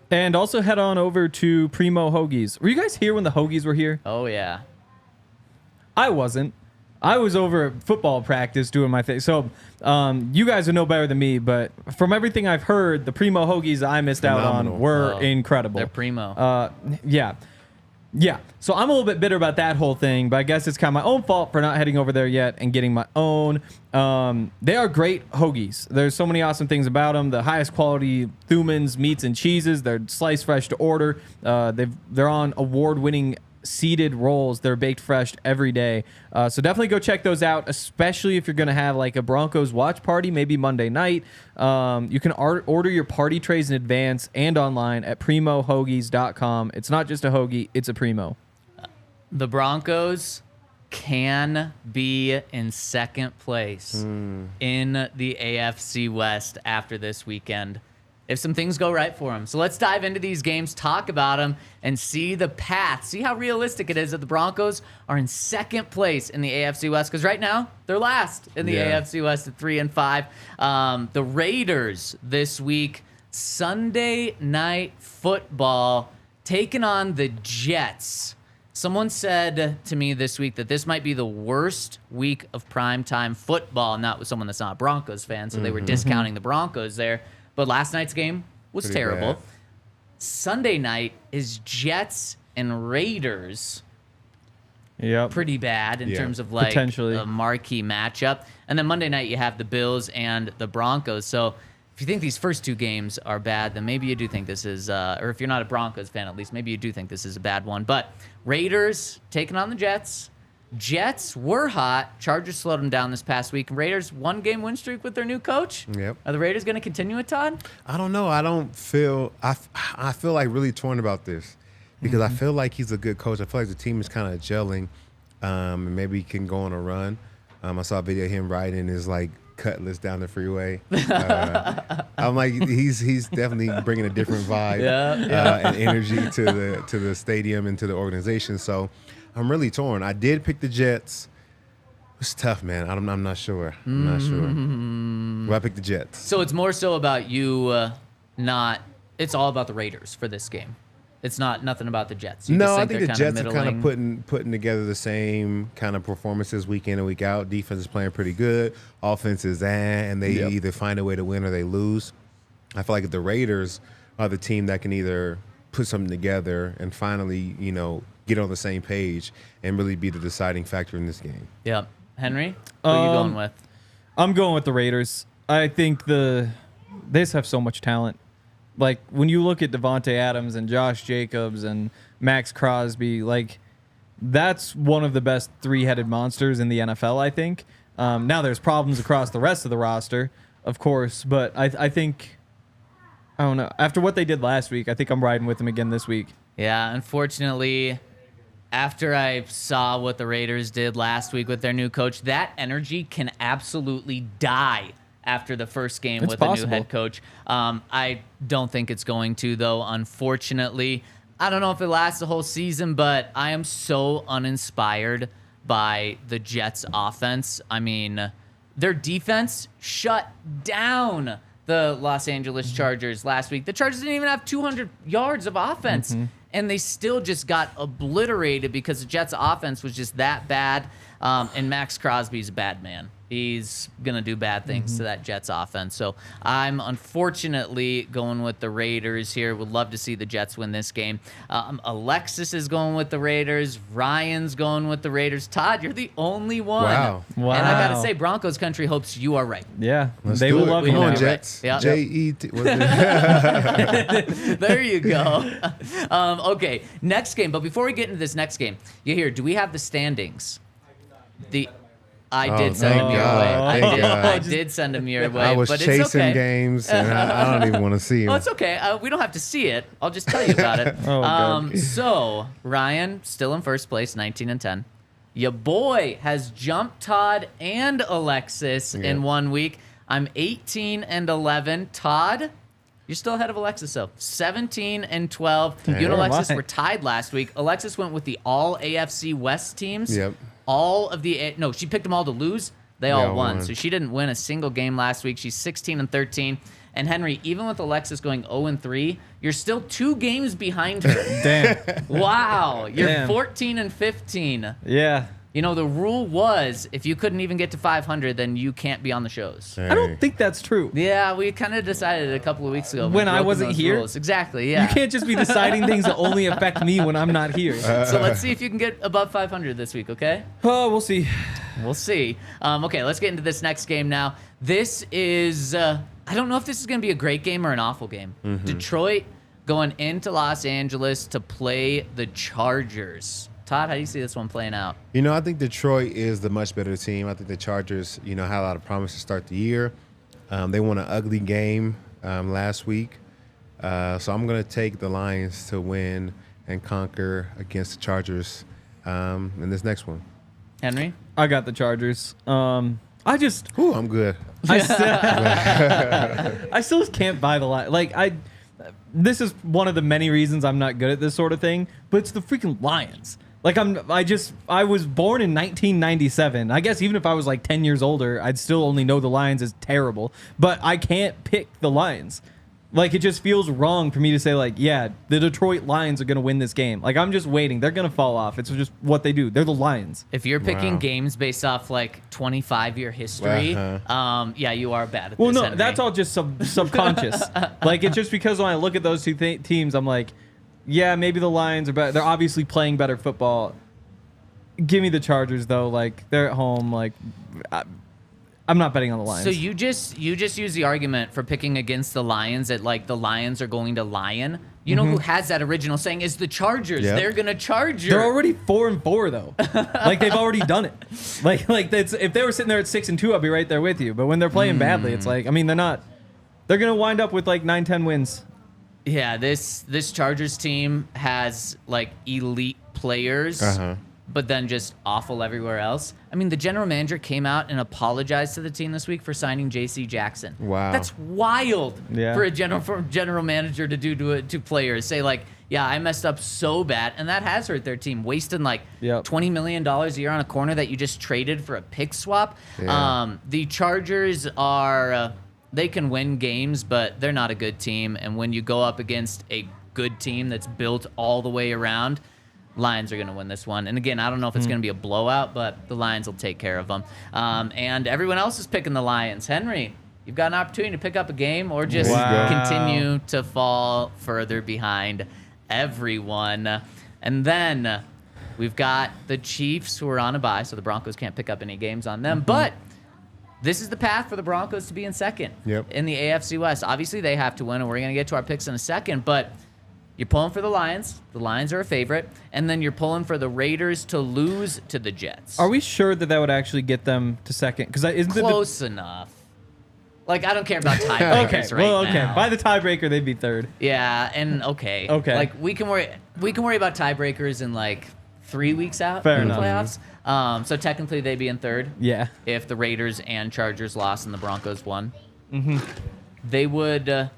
And also head on over to Primo Hoagies. Were you guys here when the Hoagies were here? Oh, yeah. I wasn't. I was over at football practice doing my thing. So you guys would know better than me, but from everything I've heard, the Primo Hoagies I missed out on were incredible. They're primo. Yeah. So I'm a little bit bitter about that whole thing, but I guess it's kind of my own fault for not heading over there yet and getting my own. They are great hoagies. There's so many awesome things about them. The highest quality Thumans, meats, and cheeses. They're sliced fresh to order. They're on award-winning seeded rolls. They're baked fresh every day. So definitely go check those out, especially if you're going to have like a Broncos watch party, maybe Monday night. You can order your party trays in advance and online at primohoagies.com. It's not just a hoagie, it's a Primo. The Broncos can be in second place in the AFC West after this weekend if some things go right for them. So let's dive into these games, talk about them, and see the path. See how realistic it is that the Broncos are in second place in the AFC West, because right now they're last in the AFC West at 3-5. The Raiders this week, Sunday Night Football, taking on the Jets. Someone said to me this week that this might be the worst week of primetime football, not with someone that's not a Broncos fan, so they were discounting the Broncos there. But last night's game was Pretty terrible. bad. Sunday night is Jets and Raiders. Yep. Pretty bad in Yeah. terms of like Potentially. a marquee matchup. And then Monday night you have the Bills and the Broncos. So if you think these first 2 games are bad, then maybe you do think this is, or if you're not a Broncos fan at least, maybe you do think this is a bad one. But Raiders taking on the Jets. Jets were hot. Chargers slowed them down this past week. Raiders 1-game win streak with their new coach. Yep. Are the Raiders going to continue it, Todd? I don't know. I feel like really torn about this because I feel like he's a good coach. I feel like the team is kind of gelling, and maybe he can go on a run. I saw a video of him riding his like Cutlass down the freeway. I'm like, he's definitely bringing a different vibe and energy to the stadium and to the organization. So I'm really torn. I did pick the Jets. It's tough, man. I'm not sure. I'm not sure. But I picked the Jets. So it's more so about you it's all about the Raiders for this game. It's nothing about the Jets. You No, just I think they're the kinda Jets are kind of middling. putting together the same kind of performances week in and week out. Defense is playing pretty good. Offense is and they either find a way to win or they lose. I feel like the Raiders are the team that can either put something together and finally, get on the same page and really be the deciding factor in this game. Yep. Henry, who are you going with? I'm going with the Raiders. I think they just have so much talent. Like, when you look at Devontae Adams and Josh Jacobs and Max Crosby, like, that's one of the best 3-headed monsters in the NFL, I think. Now there's problems across the rest of the roster, of course, but I think, I don't know. After what they did last week, I think I'm riding with them again this week. Yeah, unfortunately, after I saw what the Raiders did last week with their new coach, that energy can absolutely die after the first game It's with a possible. new head coach. I don't think it's going to, though, unfortunately. I don't know if it lasts the whole season, but I am so uninspired by the Jets' offense. I mean, their defense shut down the Los Angeles Chargers last week. The Chargers didn't even have 200 yards of offense, and they still just got obliterated because the Jets' offense was just that bad. And Max Crosby's a bad man. He's going to do bad things to that Jets offense. So I'm unfortunately going with the Raiders here. Would love to see the Jets win this game. Alexis is going with the Raiders. Ryan's going with the Raiders. Todd, you're the only one. Wow. Wow. And I got to say, Broncos country hopes you are right. Yeah, Let's they do will it. love Come you. on, now. Jets. Yep. J-E-T. There you go. Okay, next game. But before we get into this next game, do we have the standings? I did send him your God. way. Thank God. I did send him your way. I was but it's chasing okay. games, and I don't even want to see them. Oh, it's okay. We don't have to see it. I'll just tell you about it. God. So Ryan still in first place, 19-10. Your boy has jumped Todd and Alexis in 1 week. I'm 18-11. Todd, you're still ahead of Alexis, though. 17-12. You and Alexis were tied last week. Alexis went with the all AFC West teams. Yep. She picked them all to lose. They all all won. won. So she didn't win a single game last week. She's 16-13. And Henry, even with Alexis going 0-3, you're still 2 games behind her. Damn. Wow. You're Damn. 14-15. Yeah. You know, the rule was if you couldn't even get to 500, then you can't be on the shows. I don't think that's true. Yeah, we kind of decided a couple of weeks ago. When I broken wasn't those here? rules. Exactly, yeah. You can't just be deciding things that only affect me when I'm not here. So let's see if you can get above 500 this week, okay? Oh, we'll see. We'll see. Okay, let's get into this next game now. This is, I don't know if this is going to be a great game or an awful game. Detroit going into Los Angeles to play the Chargers. Todd, how do you see this one playing out? You know, I think Detroit is the much better team. I think the Chargers, had a lot of promise to start the year. They won an ugly game last week. So I'm going to take the Lions to win and conquer against the Chargers in this next one. Henry? I got the Chargers. I'm good. I still can't buy the line. This is one of the many reasons I'm not good at this sort of thing, but it's the freaking Lions. I was born in 1997. I guess even if I was 10 years older, I'd still only know the Lions as terrible. But I can't pick the Lions. It just feels wrong for me to say, the Detroit Lions are going to win this game. I'm just waiting. They're going to fall off. It's just what they do. They're the Lions. If you're picking Wow. games based off 25-year history, yeah, you are bad at Well, this, no, Henry. that's all just subconscious. It's just because when I look at those two teams, I'm like, yeah, maybe the Lions are better. They're obviously playing better football. Give me the Chargers, though. They're at home. I'm not betting on the Lions. So you just use the argument for picking against the Lions that the Lions are going to lion. You know who has that original saying is the Chargers. Yep. They're gonna charge you. They're already 4-4 though. They've already done it. If they were sitting there at 6-2, I'll be right there with you. But when they're playing badly, it's they're not. They're gonna wind up with 9-10 wins. Yeah, this Chargers team has elite players, but then just awful everywhere else. I mean, the general manager came out and apologized to the team this week for signing J.C. Jackson. Wow. That's wild Yeah. for a general manager to do to players. Say yeah, I messed up so bad, and that has hurt their team, wasting $20 million a year on a corner that you just traded for a pick swap. Yeah. The Chargers are. They can win games, but they're not a good team. And when you go up against a good team that's built all the way around, Lions are going to win this one. And again, I don't know if it's going to be a blowout, but the Lions will take care of them. And everyone else is picking the Lions. Henry, you've got an opportunity to pick up a game or just continue to fall further behind everyone. And then we've got the Chiefs who are on a bye, so the Broncos can't pick up any games on them. But this is the path for the Broncos to be in second in the AFC West. Obviously, they have to win, and we're going to get to our picks in a second. But you're pulling for the Lions. The Lions are a favorite. And then you're pulling for the Raiders to lose to the Jets. Are we sure that would actually get them to second? Because isn't Close enough. I don't care about tiebreakers right now. By the tiebreaker, they'd be third. Yeah, and okay. Okay. We can worry about tiebreakers in 3 weeks out Fair in the enough. playoffs. So technically they'd be in third. Yeah. If the Raiders and Chargers lost and the Broncos won. They would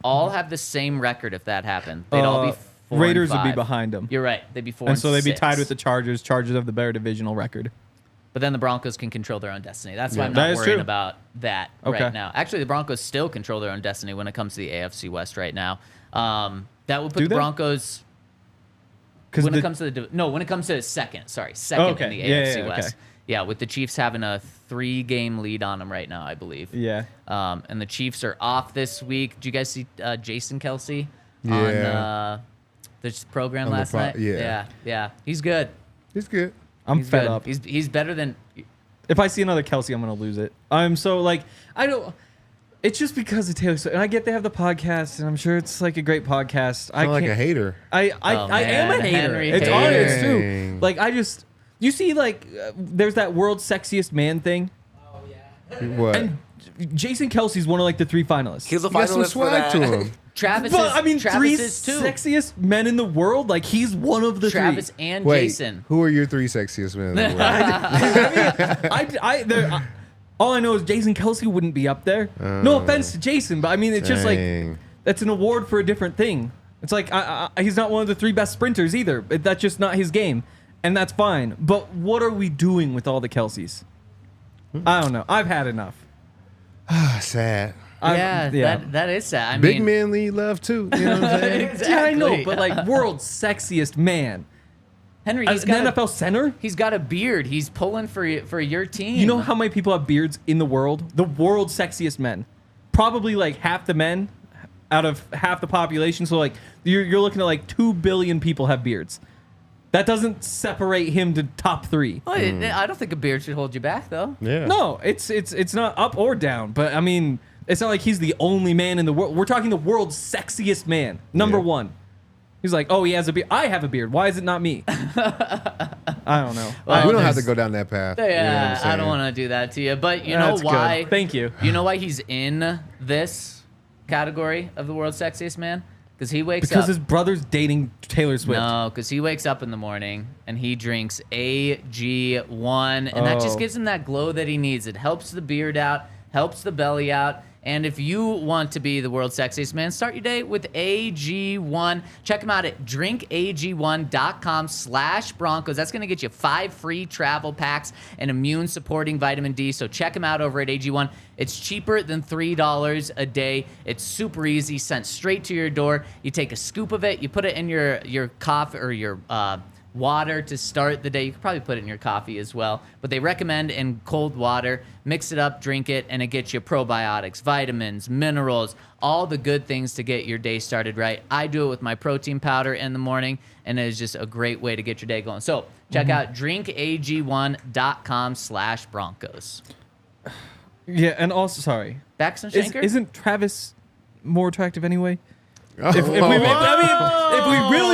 all have the same record if that happened. They'd all be 4 Raiders and would be 5. behind them. You're right. They'd be 4 And so they'd be 6. tied with the Chargers. Chargers have the better divisional record. But then the Broncos can control their own destiny. That's why I'm That not is worrying true. about that Okay. right now. Actually, the Broncos still control their own destiny when it comes to the AFC West right now. That would put Do the they? Broncos. When it comes to second Okay. in the Yeah, AFC yeah, West. okay. Yeah, with the Chiefs having a 3-game lead on them right now, I believe. Yeah. And the Chiefs are off this week. Did you guys see Jason Kelsey Yeah. on this program On the last night? yeah. He's good. He's good. I'm He's fed good. up. He's better than. If I see another Kelsey, I'm gonna lose it. I'm so like I don't. It's just because of Taylor Swift, and I get they have the podcast, and I'm sure it's like a great podcast. I'm like a hater. I am a man, hater. Henry It's hater. honest too. Dang. Like you see like there's that world's sexiest man thing, What? and Jason Kelsey's one of like the 3 finalists. He's a He got some finalist for swag that. to him. Travis But I mean, Travis 3 is too. sexiest men in the world. Like he's one of the Travis 3. and Wait, Jason. who are your 3 sexiest men in the world? All I know is Jason Kelsey wouldn't be up there. No offense to Jason, but I mean, it's just like Dang. that's an award for a different thing. It's like he's not one of the 3 best sprinters either. That's just not his game, and that's fine. But what are we doing with all the Kelseys? I don't know. I've had enough. Sad. That is sad. I Big mean, men need love too. You know what I'm saying? exactly. Yeah, I know, but like world's sexiest man, Henry, an he's got NFL center. He's got a beard. He's pulling for your team. You know how many people have beards in the world? The world's sexiest men. Probably like half the men out of half the population. So like you're looking at like 2 billion people have beards. That doesn't separate him to top 3. Well, I don't think a beard should hold you back, though. Yeah. No, it's not up or down. But I mean, it's not like he's the only man in the world. We're talking the world's sexiest man, number 1. He's like, oh, he has a beard. I have a beard. Why is it not me? I don't know. Well, we don't have there's- to go down that path. Yeah, You know what I'm I saying? don't want to do that to you. But you know That's why? good. Thank you. You know why he's in this category of the world's sexiest man? Because he wakes Because up. his brother's dating Taylor Swift. No, because he wakes up in the morning and he drinks AG1, and that just Oh. gives him that glow that he needs. It helps the beard out, helps the belly out. And if you want to be the world's sexiest man, start your day with AG1. Check them out at drinkag1.com/Broncos. That's going to get you 5 free travel packs and immune supporting vitamin D. So check them out over at AG1. It's cheaper than $3 a day. It's super easy, sent straight to your door. You take a scoop of it, you put it in your coffee or your water to start the day. You could probably put it in your coffee as well, but they recommend in cold water. Mix it up, drink it, and it gets you probiotics, vitamins, minerals, all the good things to get your day started right. I do it with my protein powder in the morning, and it is just a great way to get your day going. So check out drinkag1.com/Broncos. Yeah, and also, sorry. Baxton Shanker? Isn't Travis more attractive anyway? Oh, If we really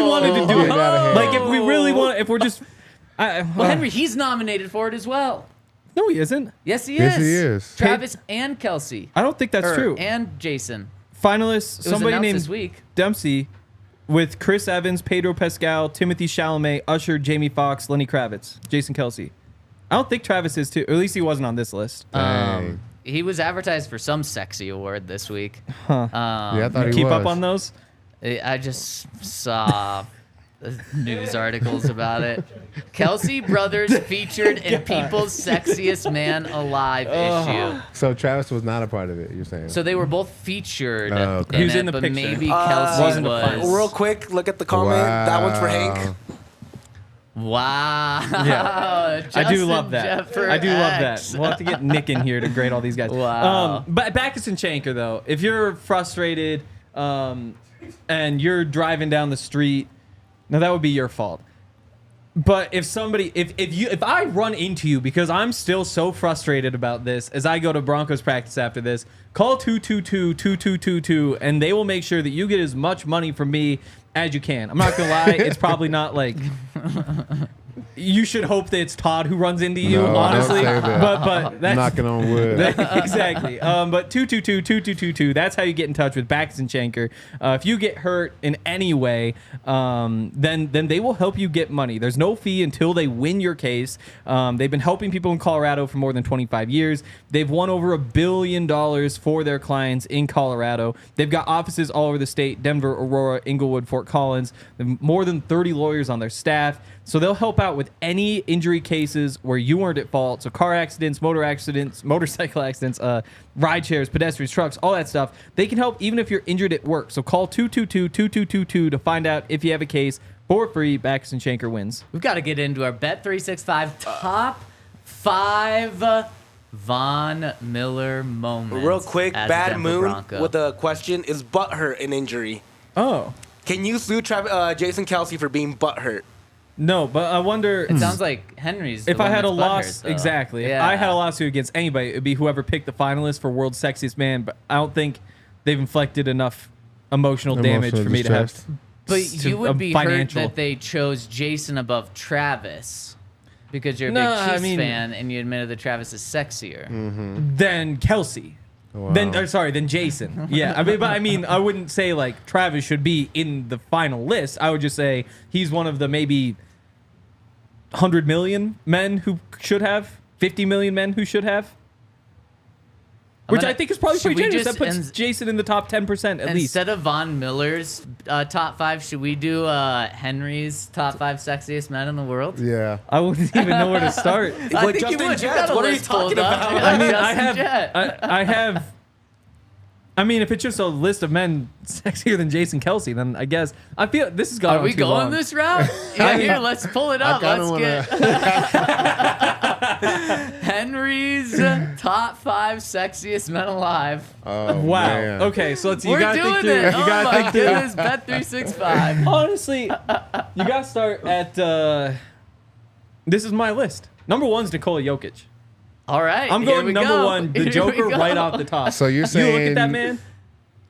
wanted to do it, Get outta here. like if we really want, if we're just, Well, Henry, he's nominated for it as well. no, he isn't. Yes, he Yes, is. he is. Travis and Kelsey. I don't think that's true. And Jason. Finalists, It was somebody announced named this week. Dempsey, with Chris Evans, Pedro Pascal, Timothy Chalamet, Usher, Jamie Foxx, Lenny Kravitz, Jason Kelsey. I don't think Travis is too. Or at least he wasn't on this list. Dang. He was advertised for some sexy award this week. Yeah, I thought he Keep was. up on those. I just saw news articles about it. Kelsey Brothers featured in People's Sexiest Man Alive issue. So Travis was not a part of it. You're saying? So they were both featured Oh, okay. in He was it, in the but picture. maybe Kelsey Wasn't a was. finalist. Real quick, look at the comment. That one's for Hank. Wow. Yeah. I do Justin love that. Jeffer I do love X. that. We'll have to get Nick in here to grade all these guys. Wow. But back to Shanker though, if you're frustrated and you're driving down the street, now that would be your fault. But if somebody, if I run into you because I'm still so frustrated about this, as I go to Broncos practice after this, call 222-2222 and they will make sure that you get as much money from me as you can. I'm not gonna lie, it's probably not like. You should hope that it's Todd who runs into you, No, don't honestly. say that. But that's knocking on wood. exactly. But 222-2222. That's how you get in touch with Baxton Shanker. If you get hurt in any way, then they will help you get money. There's no fee until they win your case. They've been helping people in Colorado for more than 25 years. They've won over $1 billion for their clients in Colorado. They've got offices all over the state: Denver, Aurora, Inglewood, Fort Collins. They have more than 30 lawyers on their staff. So they'll help out with any injury cases where you weren't at fault. So car accidents, motorcycle accidents, ride shares, pedestrians, trucks, all that stuff. They can help even if you're injured at work. So call 222-2222 to find out if you have a case For free, Backus and Shanker wins. We've got to get into our Bet365 top 5 Von Miller moments. Real quick, as a Bad Denver Moon Bronco. with a question: is butthurt an injury? Oh. Can you sue Jason Kelsey for being butthurt? No, but I wonder... It sounds like Henry's. If the I one had a that's loss, butthurt, though. exactly. Yeah. If I had a lawsuit against anybody, it'd be whoever picked the finalist for World's Sexiest Man, but I don't think they've inflicted enough emotional damage for me to have... distress. But to you a would be hurt financial- that they chose Jason above Travis because you're a No, big I Chiefs mean- fan and you admitted that Travis is sexier. Then Kelsey. Wow. Then Jason. Yeah, I mean, I wouldn't say like Travis should be in the final list. I would just say he's one of the maybe 100 million men who should have, 50 million men who should have. Which gonna- I think is probably should pretty we generous. just- That puts and- Jason in the top 10% at least. Instead of Von Miller's top 5, should we do Henry's top 5 sexiest men in the world? Yeah. I wouldn't even know where to start. I But think Justin you would. You Jett, got a what are you list pulled talking up. about? You got I mean, Justin Jett. I have. I mean, if it's just a list of men sexier than Jason Kelsey, then I guess I feel this is going. Are we too going long. this route? Yeah, here, let's pull it up. kinda Let's get Henry's top 5 sexiest men alive. Oh, Wow. man. Okay, so let's. You We're gotta doing think through. it. You Oh gotta my think through. goodness, Bet365. Honestly, you gotta start at. This is my list. Number 1's Nikola Jokic. All right, I'm here going we number go. 1, the Here we Joker, go. right off the top. So you're you saying look at that man.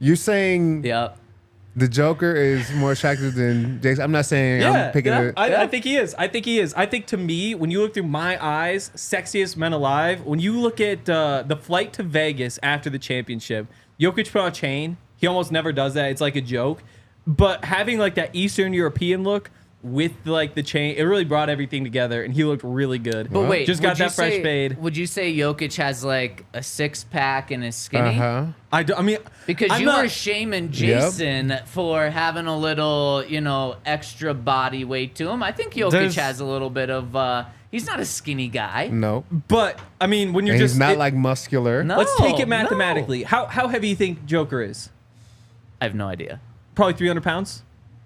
You're saying Yep. the Joker is more attractive than Jason. I'm not saying I'm picking it. I think he is. I think he is. I think to me, when you look through my eyes, sexiest men alive. When you look at the flight to Vegas after the championship, Jokic put on a chain. He almost never does that. It's like a joke. But having like that Eastern European look with like the chain, it really brought everything together, and he looked really good. But wait, just got would you that fresh say- fade. Would you say Jokic has like a 6-pack and is skinny? Uh-huh. I mean, Because I'm you not- were shaming Jason for having a little, extra body weight to him. I think Jokic There's- has a little bit of. He's not a skinny guy. No. But I mean, when you're And just he's not it- like muscular. No. let's take it no. mathematically. How heavy do you think Joker is? I have no idea. Probably 300 pounds.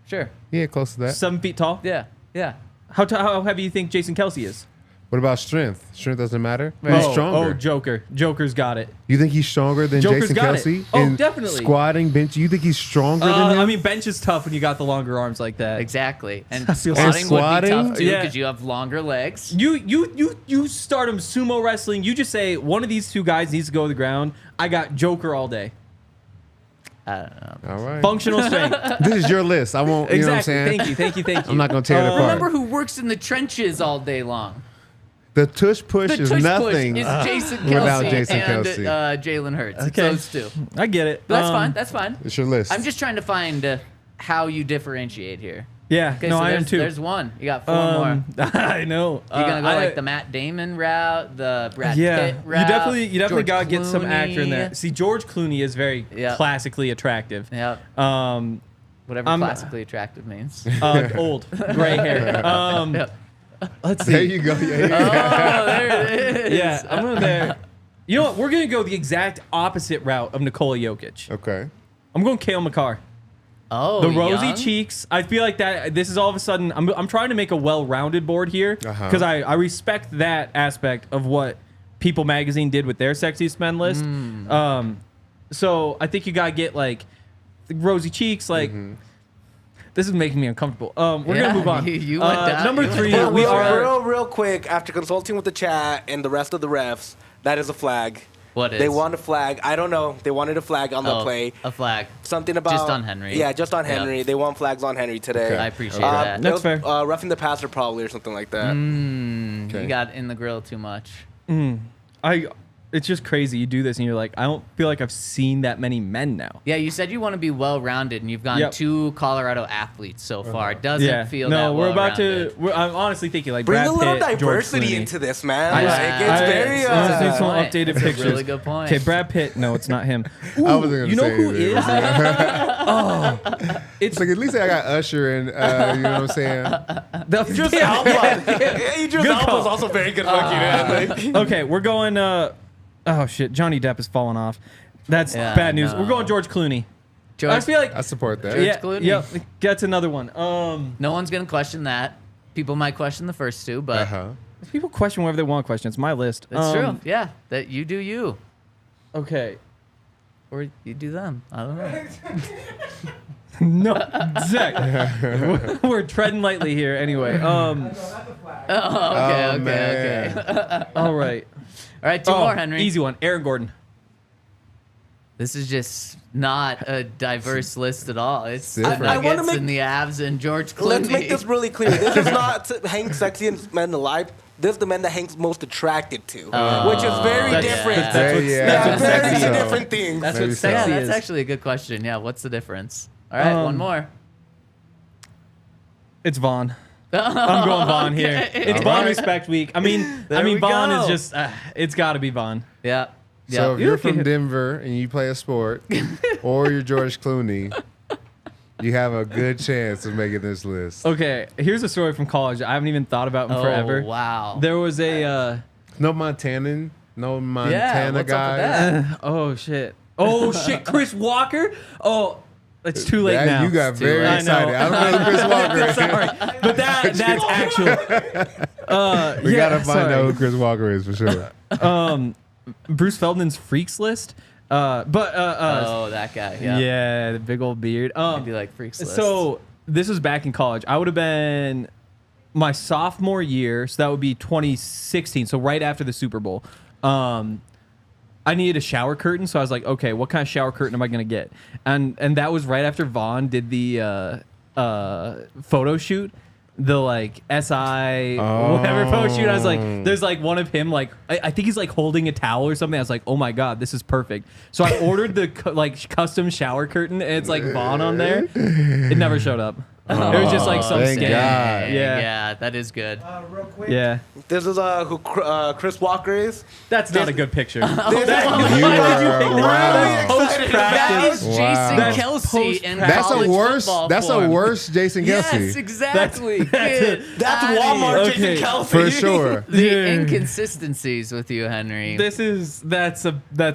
Sure. Yeah, close to that. 7 feet tall. Yeah. Yeah. How heavy do you think Jason Kelsey is? What about strength? Strength doesn't matter. Right. He's Oh, stronger. Joker. Joker's got it. You think he's stronger than Joker's Jason got it. Kelsey? Oh, in definitely. Squatting, bench. You think he's stronger than him? I mean, bench is tough when you got the longer arms like that. Exactly. And feel squatting, so- And would be squatting? tough too Yeah. because you have longer legs. You start him sumo wrestling. You just say one of these two guys needs to go to the ground. I got Joker all day. I don't know. All right. Functional strength. This is your list. I won't. You know what I'm Exactly. saying? Thank you. I'm not gonna tear it apart. Remember who works in the trenches all day long? The tush push The is tush nothing push is Jason Kelsey without Jason and Kelsey. Jalen Hurts. It's Okay. those two. I get it. But that's fine. That's fine. It's your list. I'm just trying to find how you differentiate here. Yeah. Okay, No, so I am there's, too. There's one. You got 4 more. I know. You're gonna go like the Matt Damon route, the Brad Yeah, Pitt route. you definitely George gotta get some actor in there. Clooney. See, George Clooney is very Yeah. classically attractive. Yep. Whatever I'm- classically attractive means. Old, gray hair. Yep. Let's there see. you go. Yeah, Oh, there it is. Yeah, I'm going there. You know what? We're gonna go the exact opposite route of Nikola Jokic. Okay. I'm going Kale McCarr. Oh, The rosy young? cheeks. I feel like that. This is all of a sudden. I'm trying to make a well-rounded board here because I respect that aspect of what People Magazine did with their sexiest men list. So I think you gotta get like the rosy cheeks. Like this is making me uncomfortable. We're Yeah, gonna move on. you went down- number you went 3. down We this are. road. real quick. After consulting with the chat and the rest of the refs, that is a flag. What is? They want a flag. I don't know. They wanted a flag on the play. A flag. Something about Just on Henry. Yeah, just on Yep. Henry. They want flags on Henry today. Okay. I appreciate that. That's fair. Roughing the passer probably or something like that. Okay. You got in the grill too much. It's just crazy. You do this and you're like, I don't feel like I've seen that many men now. Yeah, you said you want to be well-rounded, and you've gone Yep. 2 Colorado athletes so far. It doesn't feel that no, we're about well-rounded. to. I'm honestly thinking like Bring Brad a little Pitt, George diversity Clooney. into this, man. I- Like, it's I- very. I just need Good some point. updated That's a pictures. really good point. Okay, Brad Pitt. No, it's not him. I wasn't gonna you know say who anything. is? It's like at least I got Usher and you know what I'm saying. Idris Elba. Idris Good Elba's call. also very good looking. man. Like, Okay, we're going. Oh shit, Johnny Depp is falling off. That's Yeah, bad news. no. We're going George Clooney. George, I feel like I support that. yeah, Clooney. yeah, that's another one. no one's gonna question that. People might question the first two, but People question whatever they want to question. It's my list. it's true. Yeah, that you do you, Okay. or you do them. I don't know. No, Zach. We're treading lightly here. Anyway. Okay. All right. All right, two more, Henry. Easy one. Aaron Gordon. This is just not a diverse list at all. It's the different. I wanna Nuggets and the Avs and George Clooney. Let's make this really clear. This is not Hank's sexiest man alive. This is the man that Hank's most attracted to, which is very That's- different. that's what's very sexy is. different things. That's Maybe what so. Yeah, sexy that's is. actually a good question. Yeah, what's the difference? All right, one more. It's Vaughn. I'm going Vaughn here. It's Vaughn Respect Week. I mean, we Vaughn go. is just. It's got to be Vaughn. Yeah. So if Yeah. you're from Denver and you play a sport, or you're George Clooney, you have a good chance of making this list. Okay, here's a story from college I haven't even thought about in forever. Wow. There was a. No Montanan, no Yeah, Montana what's up with guy. that? Oh shit. Oh shit. Chris Walker. Oh, it's too late now. You got too very late. excited. I I don't know who Chris Walker is. Sorry, but that's actual. We gotta find sorry. out who Chris Walker is for sure. Bruce Feldman's Freaks List. Oh, that guy. Yeah. Yeah, the big old beard. Maybe like Freaks List. So this was back in college. I would have been my sophomore year, so that would be 2016. So right after the Super Bowl. I needed a shower curtain, so I was like, okay, what kind of shower curtain am I gonna get? And that was right after Vaughn did the photo shoot. The like SI whatever photo shoot. I was like, there's like one of him like I think he's like holding a towel or something. I was like, oh my god, this is perfect. So I ordered the like custom shower curtain, and it's like Vaughn on there. It never showed up. It was just like some Thank scam. God. Yeah, that is good. Real quick. yeah. This is who Chris Walker is. That's not a good picture. You are wow. Post That is practice. Wow. Jason That's Kelsey in That's college a worse. football That's form. a worse Jason Kelsey. Yes, exactly. That's Outta Walmart here. Jason Okay. Kelsey. For sure. The Yeah. inconsistencies with you, Henry. That's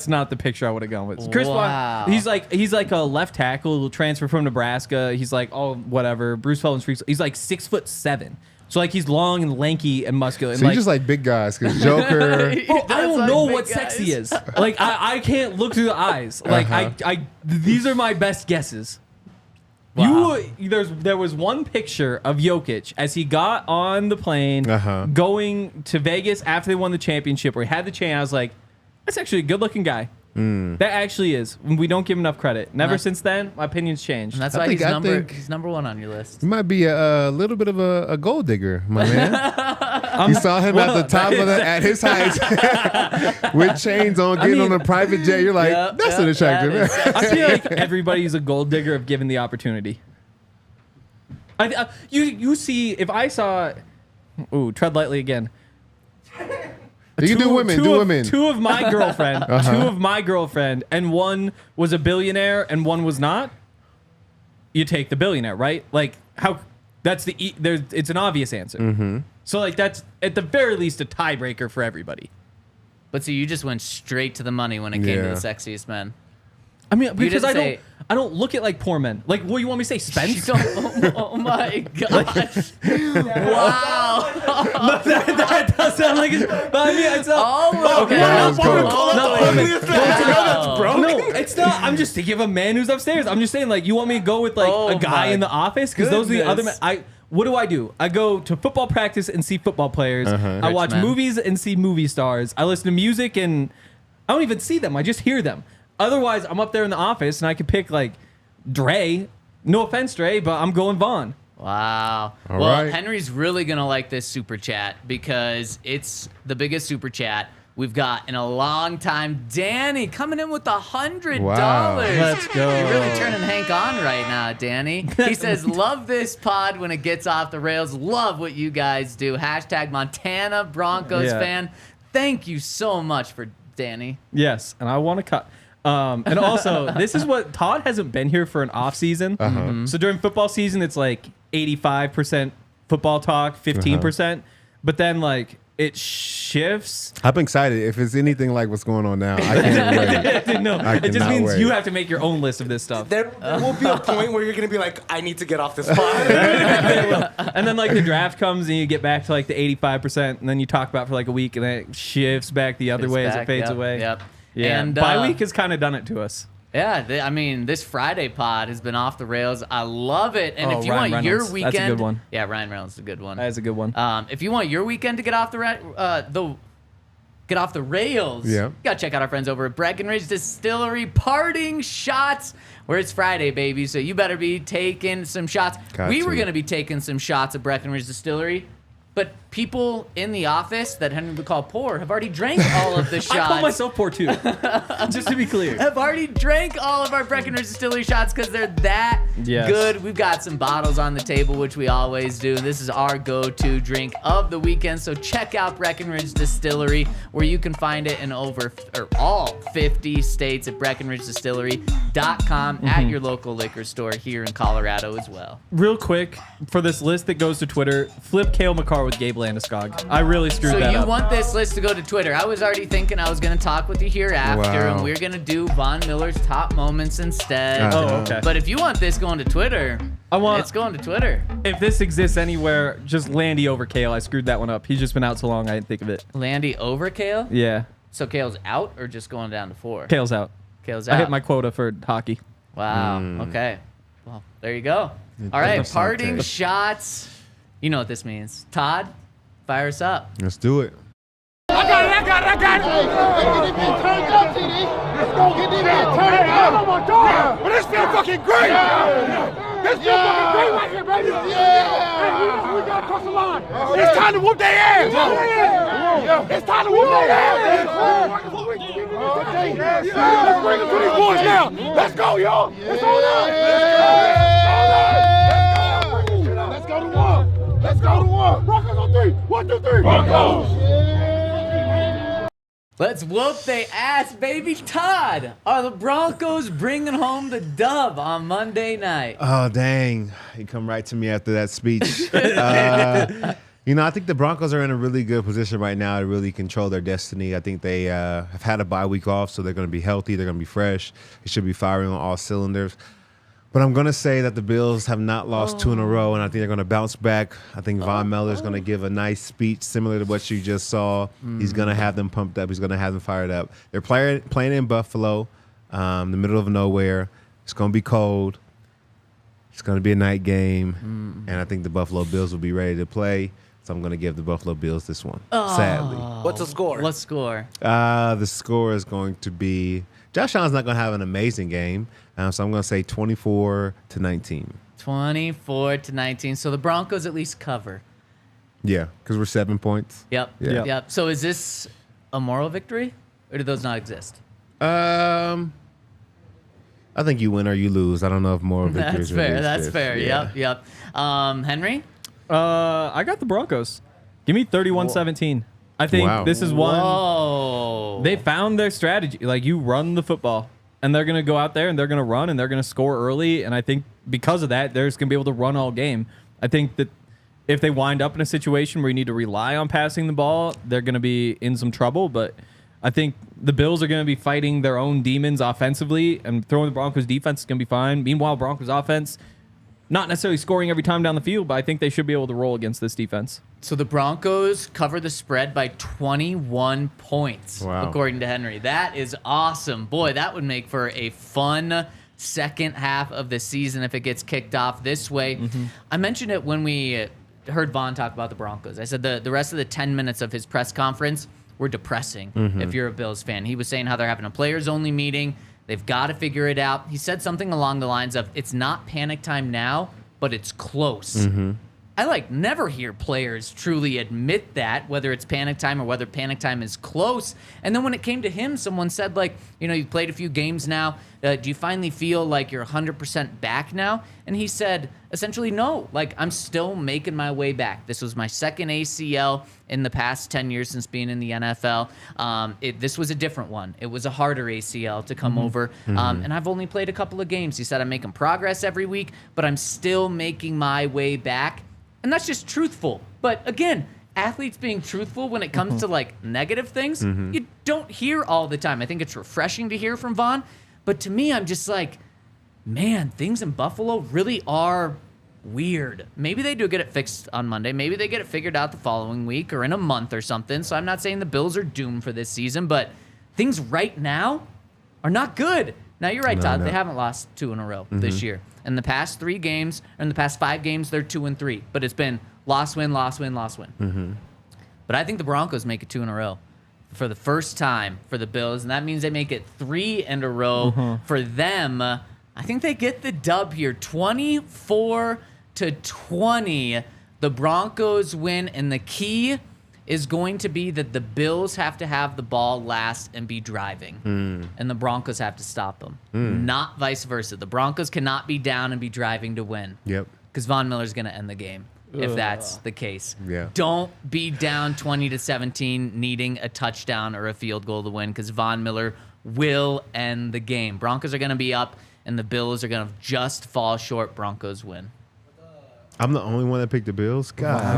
not the picture I would have gone with. Chris Wow. Walker, he's like a left tackle, transfer from Nebraska. He's like whatever. Bruce Feldman's Freaks. He's like 6'7", so like he's long and lanky and muscular. And So you like, just like big guys, because Joker. He bro, I does don't like know big what guys. sexy is. Like I can't look through the eyes. Like I these are my best guesses. Wow. There was one picture of Jokic as he got on the plane going to Vegas after they won the championship, where he had the chain. I was like, that's actually a good looking guy. That actually is. We don't give him enough credit. Never since then, my opinion's changed. And that's I why think- he's I number think- he's number one on your list. You might be a little bit of a gold digger, my man. You saw him at the top of at his height with chains on, getting on a private jet. You're like, Yep, that's yep, an attractive. that is sexy. I feel like everybody's a gold digger if given the opportunity. You see, if I saw, tread lightly again. You can do women. Do women. Two of my girlfriend, and one was a billionaire and one was not. You take the billionaire, right? Like how? That's it's an obvious answer. So like that's at the very least a tiebreaker for everybody. But see, you just went straight to the money when it came to Yeah. the sexiest men. I mean, because didn't I don't look at like poor men. Like, what do you want me to say, Spence? Oh my gosh! Wow! that does sound like it's. But I mean, it's not. Oh, okay. That was cool. Not poor men. Wow. No, it's not. I'm just thinking of a man who's upstairs. I'm just saying, like, you want me to go with like Oh a guy my in the office? Because those are the other men. goodness. What do? I go to football practice and see football players. I Rich watch men. movies and see movie stars. I listen to music and I don't even see them. I just hear them. Otherwise, I'm up there in the office and I could pick like Dre. No offense, Dre, but I'm going Vaughn. Wow. All Well, right. Henry's really going to like this super chat because it's the biggest super chat we've got in a long time. Danny coming in with $100. Wow. Let's go. You're really turning Hank on right now, Danny. He says, love this pod when it gets off the rails. Love what you guys do. Hashtag Montana Broncos Yeah. fan. Thank you so much for Danny. Yes, and I want to cut. And also, this is what Todd hasn't been here for an off season. So during football season, it's like 85% football talk, 15%. But then like it shifts. I'm excited. If it's anything like what's going on now, I can't wait. No, I it just cannot means wait. you have to make your own list of this stuff. There will be a point where you're gonna be like, I need to get off this spot. And then like the draft comes and you get back to like the 85%, and then you talk about it for like a week, and then it shifts back the other way as it fades away. Yep. Yeah, And bye week has kind of done it to us. Yeah, I mean, this Friday pod has been off the rails. I love it. And Oh, if you Ryan want your Reynolds. weekend, That's a good one. Yeah, Ryan Reynolds is a good one. That is a good one. If you want your weekend to get off the rails, Yeah. you gotta check out our friends over at Breckenridge Distillery Parting Shots, where it's Friday, baby. So you better be taking some shots. Got We were to. gonna be taking some shots at Breckenridge Distillery, but people in the office that Henry would call poor have already drank all of the shots. I call myself poor too, just to be clear. Have already drank all of our Breckenridge Distillery shots because they're that Yes. good. We've got some bottles on the table, which we always do. This is our go-to drink of the weekend. So check out Breckenridge Distillery, where you can find it in all 50 states at BreckenridgeDistillery.com at your local liquor store here in Colorado as well. Real quick, for this list that goes to Twitter, flip Kale McCarr with Gabe Landeskog. I really screwed So that you up. want this list to go to Twitter. I was already thinking I was going to talk with you here after, Wow. and we're going to do Von Miller's top moments instead. Oh, okay. But if you want this going to Twitter, it's going to Twitter. If this exists anywhere, just Landy over Kale. I screwed that one up. He's just been out so long, I didn't think of it. Landy over Kale? Yeah, So Kale's out or just going down to 4? Kale's out. Kale's out. I hit my quota for hockey. Wow. Okay. Well, there you go. All right. That's Parting okay. shots. You know what this means. Todd, fire us up. Let's do it. I got it. Turn it up, TD. Let's go get this man. Turn it up. Oh my God. But this feel fucking great. This feel fucking great right here, baby. Hey, we got to cross the line. It's time to whoop their ass. It's time to whoop their ass. Let's bring it to these boys now. Let's go, y'all. It's on us. Let's go to one. Let's go to one. Broncos on 3. 1, 2, 3. Broncos. Let's whoop they ass, baby. Todd, are the Broncos bringing home the dub on Monday night? Oh, dang. You come right to me after that speech. I think the Broncos are in a really good position right now to really control their destiny. I think they have had a bye week off, so they're going to be healthy. They're going to be fresh. They should be firing on all cylinders. But I'm going to say that the Bills have not lost 2 in a row, and I think they're going to bounce back. I think Von Miller's going to give a nice speech similar to what you just saw. He's going to have them pumped up. He's going to have them fired up. They're playing in Buffalo, the middle of nowhere. It's going to be cold. It's going to be a night game, and I think the Buffalo Bills will be ready to play. So I'm going to give the Buffalo Bills this one, sadly. What's the score? What score? The score is going to be Josh Allen's not going to have an amazing game, so I'm going to say 24-19. 24-19. So the Broncos at least cover. Yeah, because we're 7 points. Yep. Yeah. Yep. So is this a moral victory, or do those not exist? I think you win or you lose. I don't know if more victories. That's fair. Yeah. Yep. Henry? I got the Broncos. Give me 31-17. I think Wow. this is one. Whoa. They found their strategy. Like, you run the football, and they're going to go out there, and they're going to run, and they're going to score early. And I think because of that, they're just going to be able to run all game. I think that if they wind up in a situation where you need to rely on passing the ball, they're going to be in some trouble. But I think the Bills are going to be fighting their own demons offensively, and throwing the Broncos defense is going to be fine. Meanwhile, Broncos offense, not necessarily scoring every time down the field, but I think they should be able to roll against this defense. So the Broncos cover the spread by 21 points, Wow. according to Henry. That is awesome. Boy, that would make for a fun second half of the season if it gets kicked off this way. I mentioned it when we heard Vaughn talk about the Broncos. I said the rest of the 10 minutes of his press conference were depressing if you're a Bills fan. He was saying how they're having a players-only meeting. They've got to figure it out. He said something along the lines of, it's not panic time now, but it's close. I never hear players truly admit that, whether it's panic time or whether panic time is close. And then when it came to him, someone said, you've played a few games now. Do you finally feel like you're 100% back now? And he said, essentially, no. I'm still making my way back. This was my second ACL in the past 10 years since being in the NFL. This was a different one. It was a harder ACL to come over. And I've only played a couple of games. He said, I'm making progress every week, but I'm still making my way back. And that's just truthful. But again, athletes being truthful when it comes to like negative things. You don't hear all the time. I think it's refreshing to hear from Von, but to me, I'm just like, man, things in Buffalo really are weird. Maybe they do get it fixed on Monday. Maybe they get it figured out the following week or in a month or something. So I'm not saying the Bills are doomed for this season, but things right now are not good. Now, you're right, Todd. No. They haven't lost 2 in a row this year. In the past 3 games, or in the past 5 games, they're 2-3. But it's been loss, win, loss, win, loss, win. But I think the Broncos make it 2 in a row for the first time for the Bills, and that means they make it 3 in a row for them. I think they get the dub here, 24-20. The Broncos win, and the key is going to be that the Bills have to have the ball last and be driving, and the Broncos have to stop them, not vice versa. The Broncos cannot be down and be driving to win. Yep. Because Von Miller's going to end the game if that's the case. Yeah. Don't be down 20-17, needing a touchdown or a field goal to win, because Von Miller will end the game. Broncos are going to be up, and the Bills are going to just fall short. Broncos win. I'm the only one that picked the Bills. God.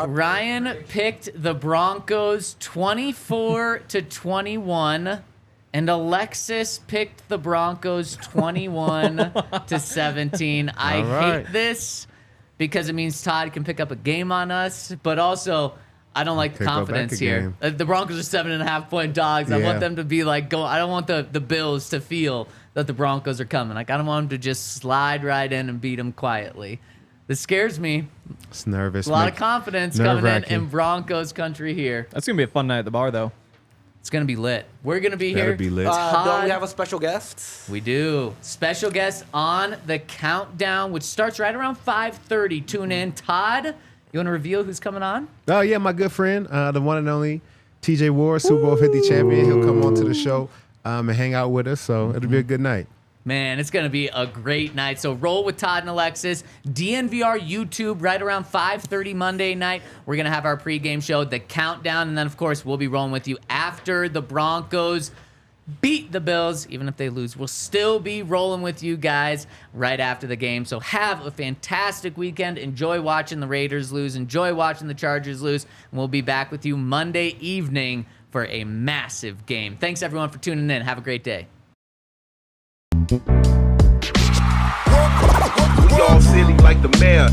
Ryan picked the Broncos 24-21, and Alexis picked the Broncos 21-17. I hate this because it means Todd can pick up a game on us, but also I don't like the confidence here. The Broncos are 7.5-point dogs. I want them to be like, I don't want the Bills to feel that the Broncos are coming. Like, I don't want them to just slide right in and beat them quietly. This scares me. It's nervous. A lot of confidence coming in Broncos country here. That's going to be a fun night at the bar, though. It's going to be lit. We're going to be here. Be lit. Don't we have a special guest? We do. Special guest on the countdown, which starts right around 5:30. Tune in. Todd, you want to reveal who's coming on? Oh, yeah, my good friend, the one and only TJ Ward, Super Bowl 50 champion. He'll come on to the show and hang out with us, so it'll be a good night. Man, it's going to be a great night. So roll with Todd and Alexis. DNVR YouTube right around 5:30 Monday night. We're going to have our pregame show, The Countdown. And then, of course, we'll be rolling with you after the Broncos beat the Bills. Even if they lose, we'll still be rolling with you guys right after the game. So have a fantastic weekend. Enjoy watching the Raiders lose. Enjoy watching the Chargers lose. And we'll be back with you Monday evening for a massive game. Thanks, everyone, for tuning in. Have a great day. We all silly like the mayor.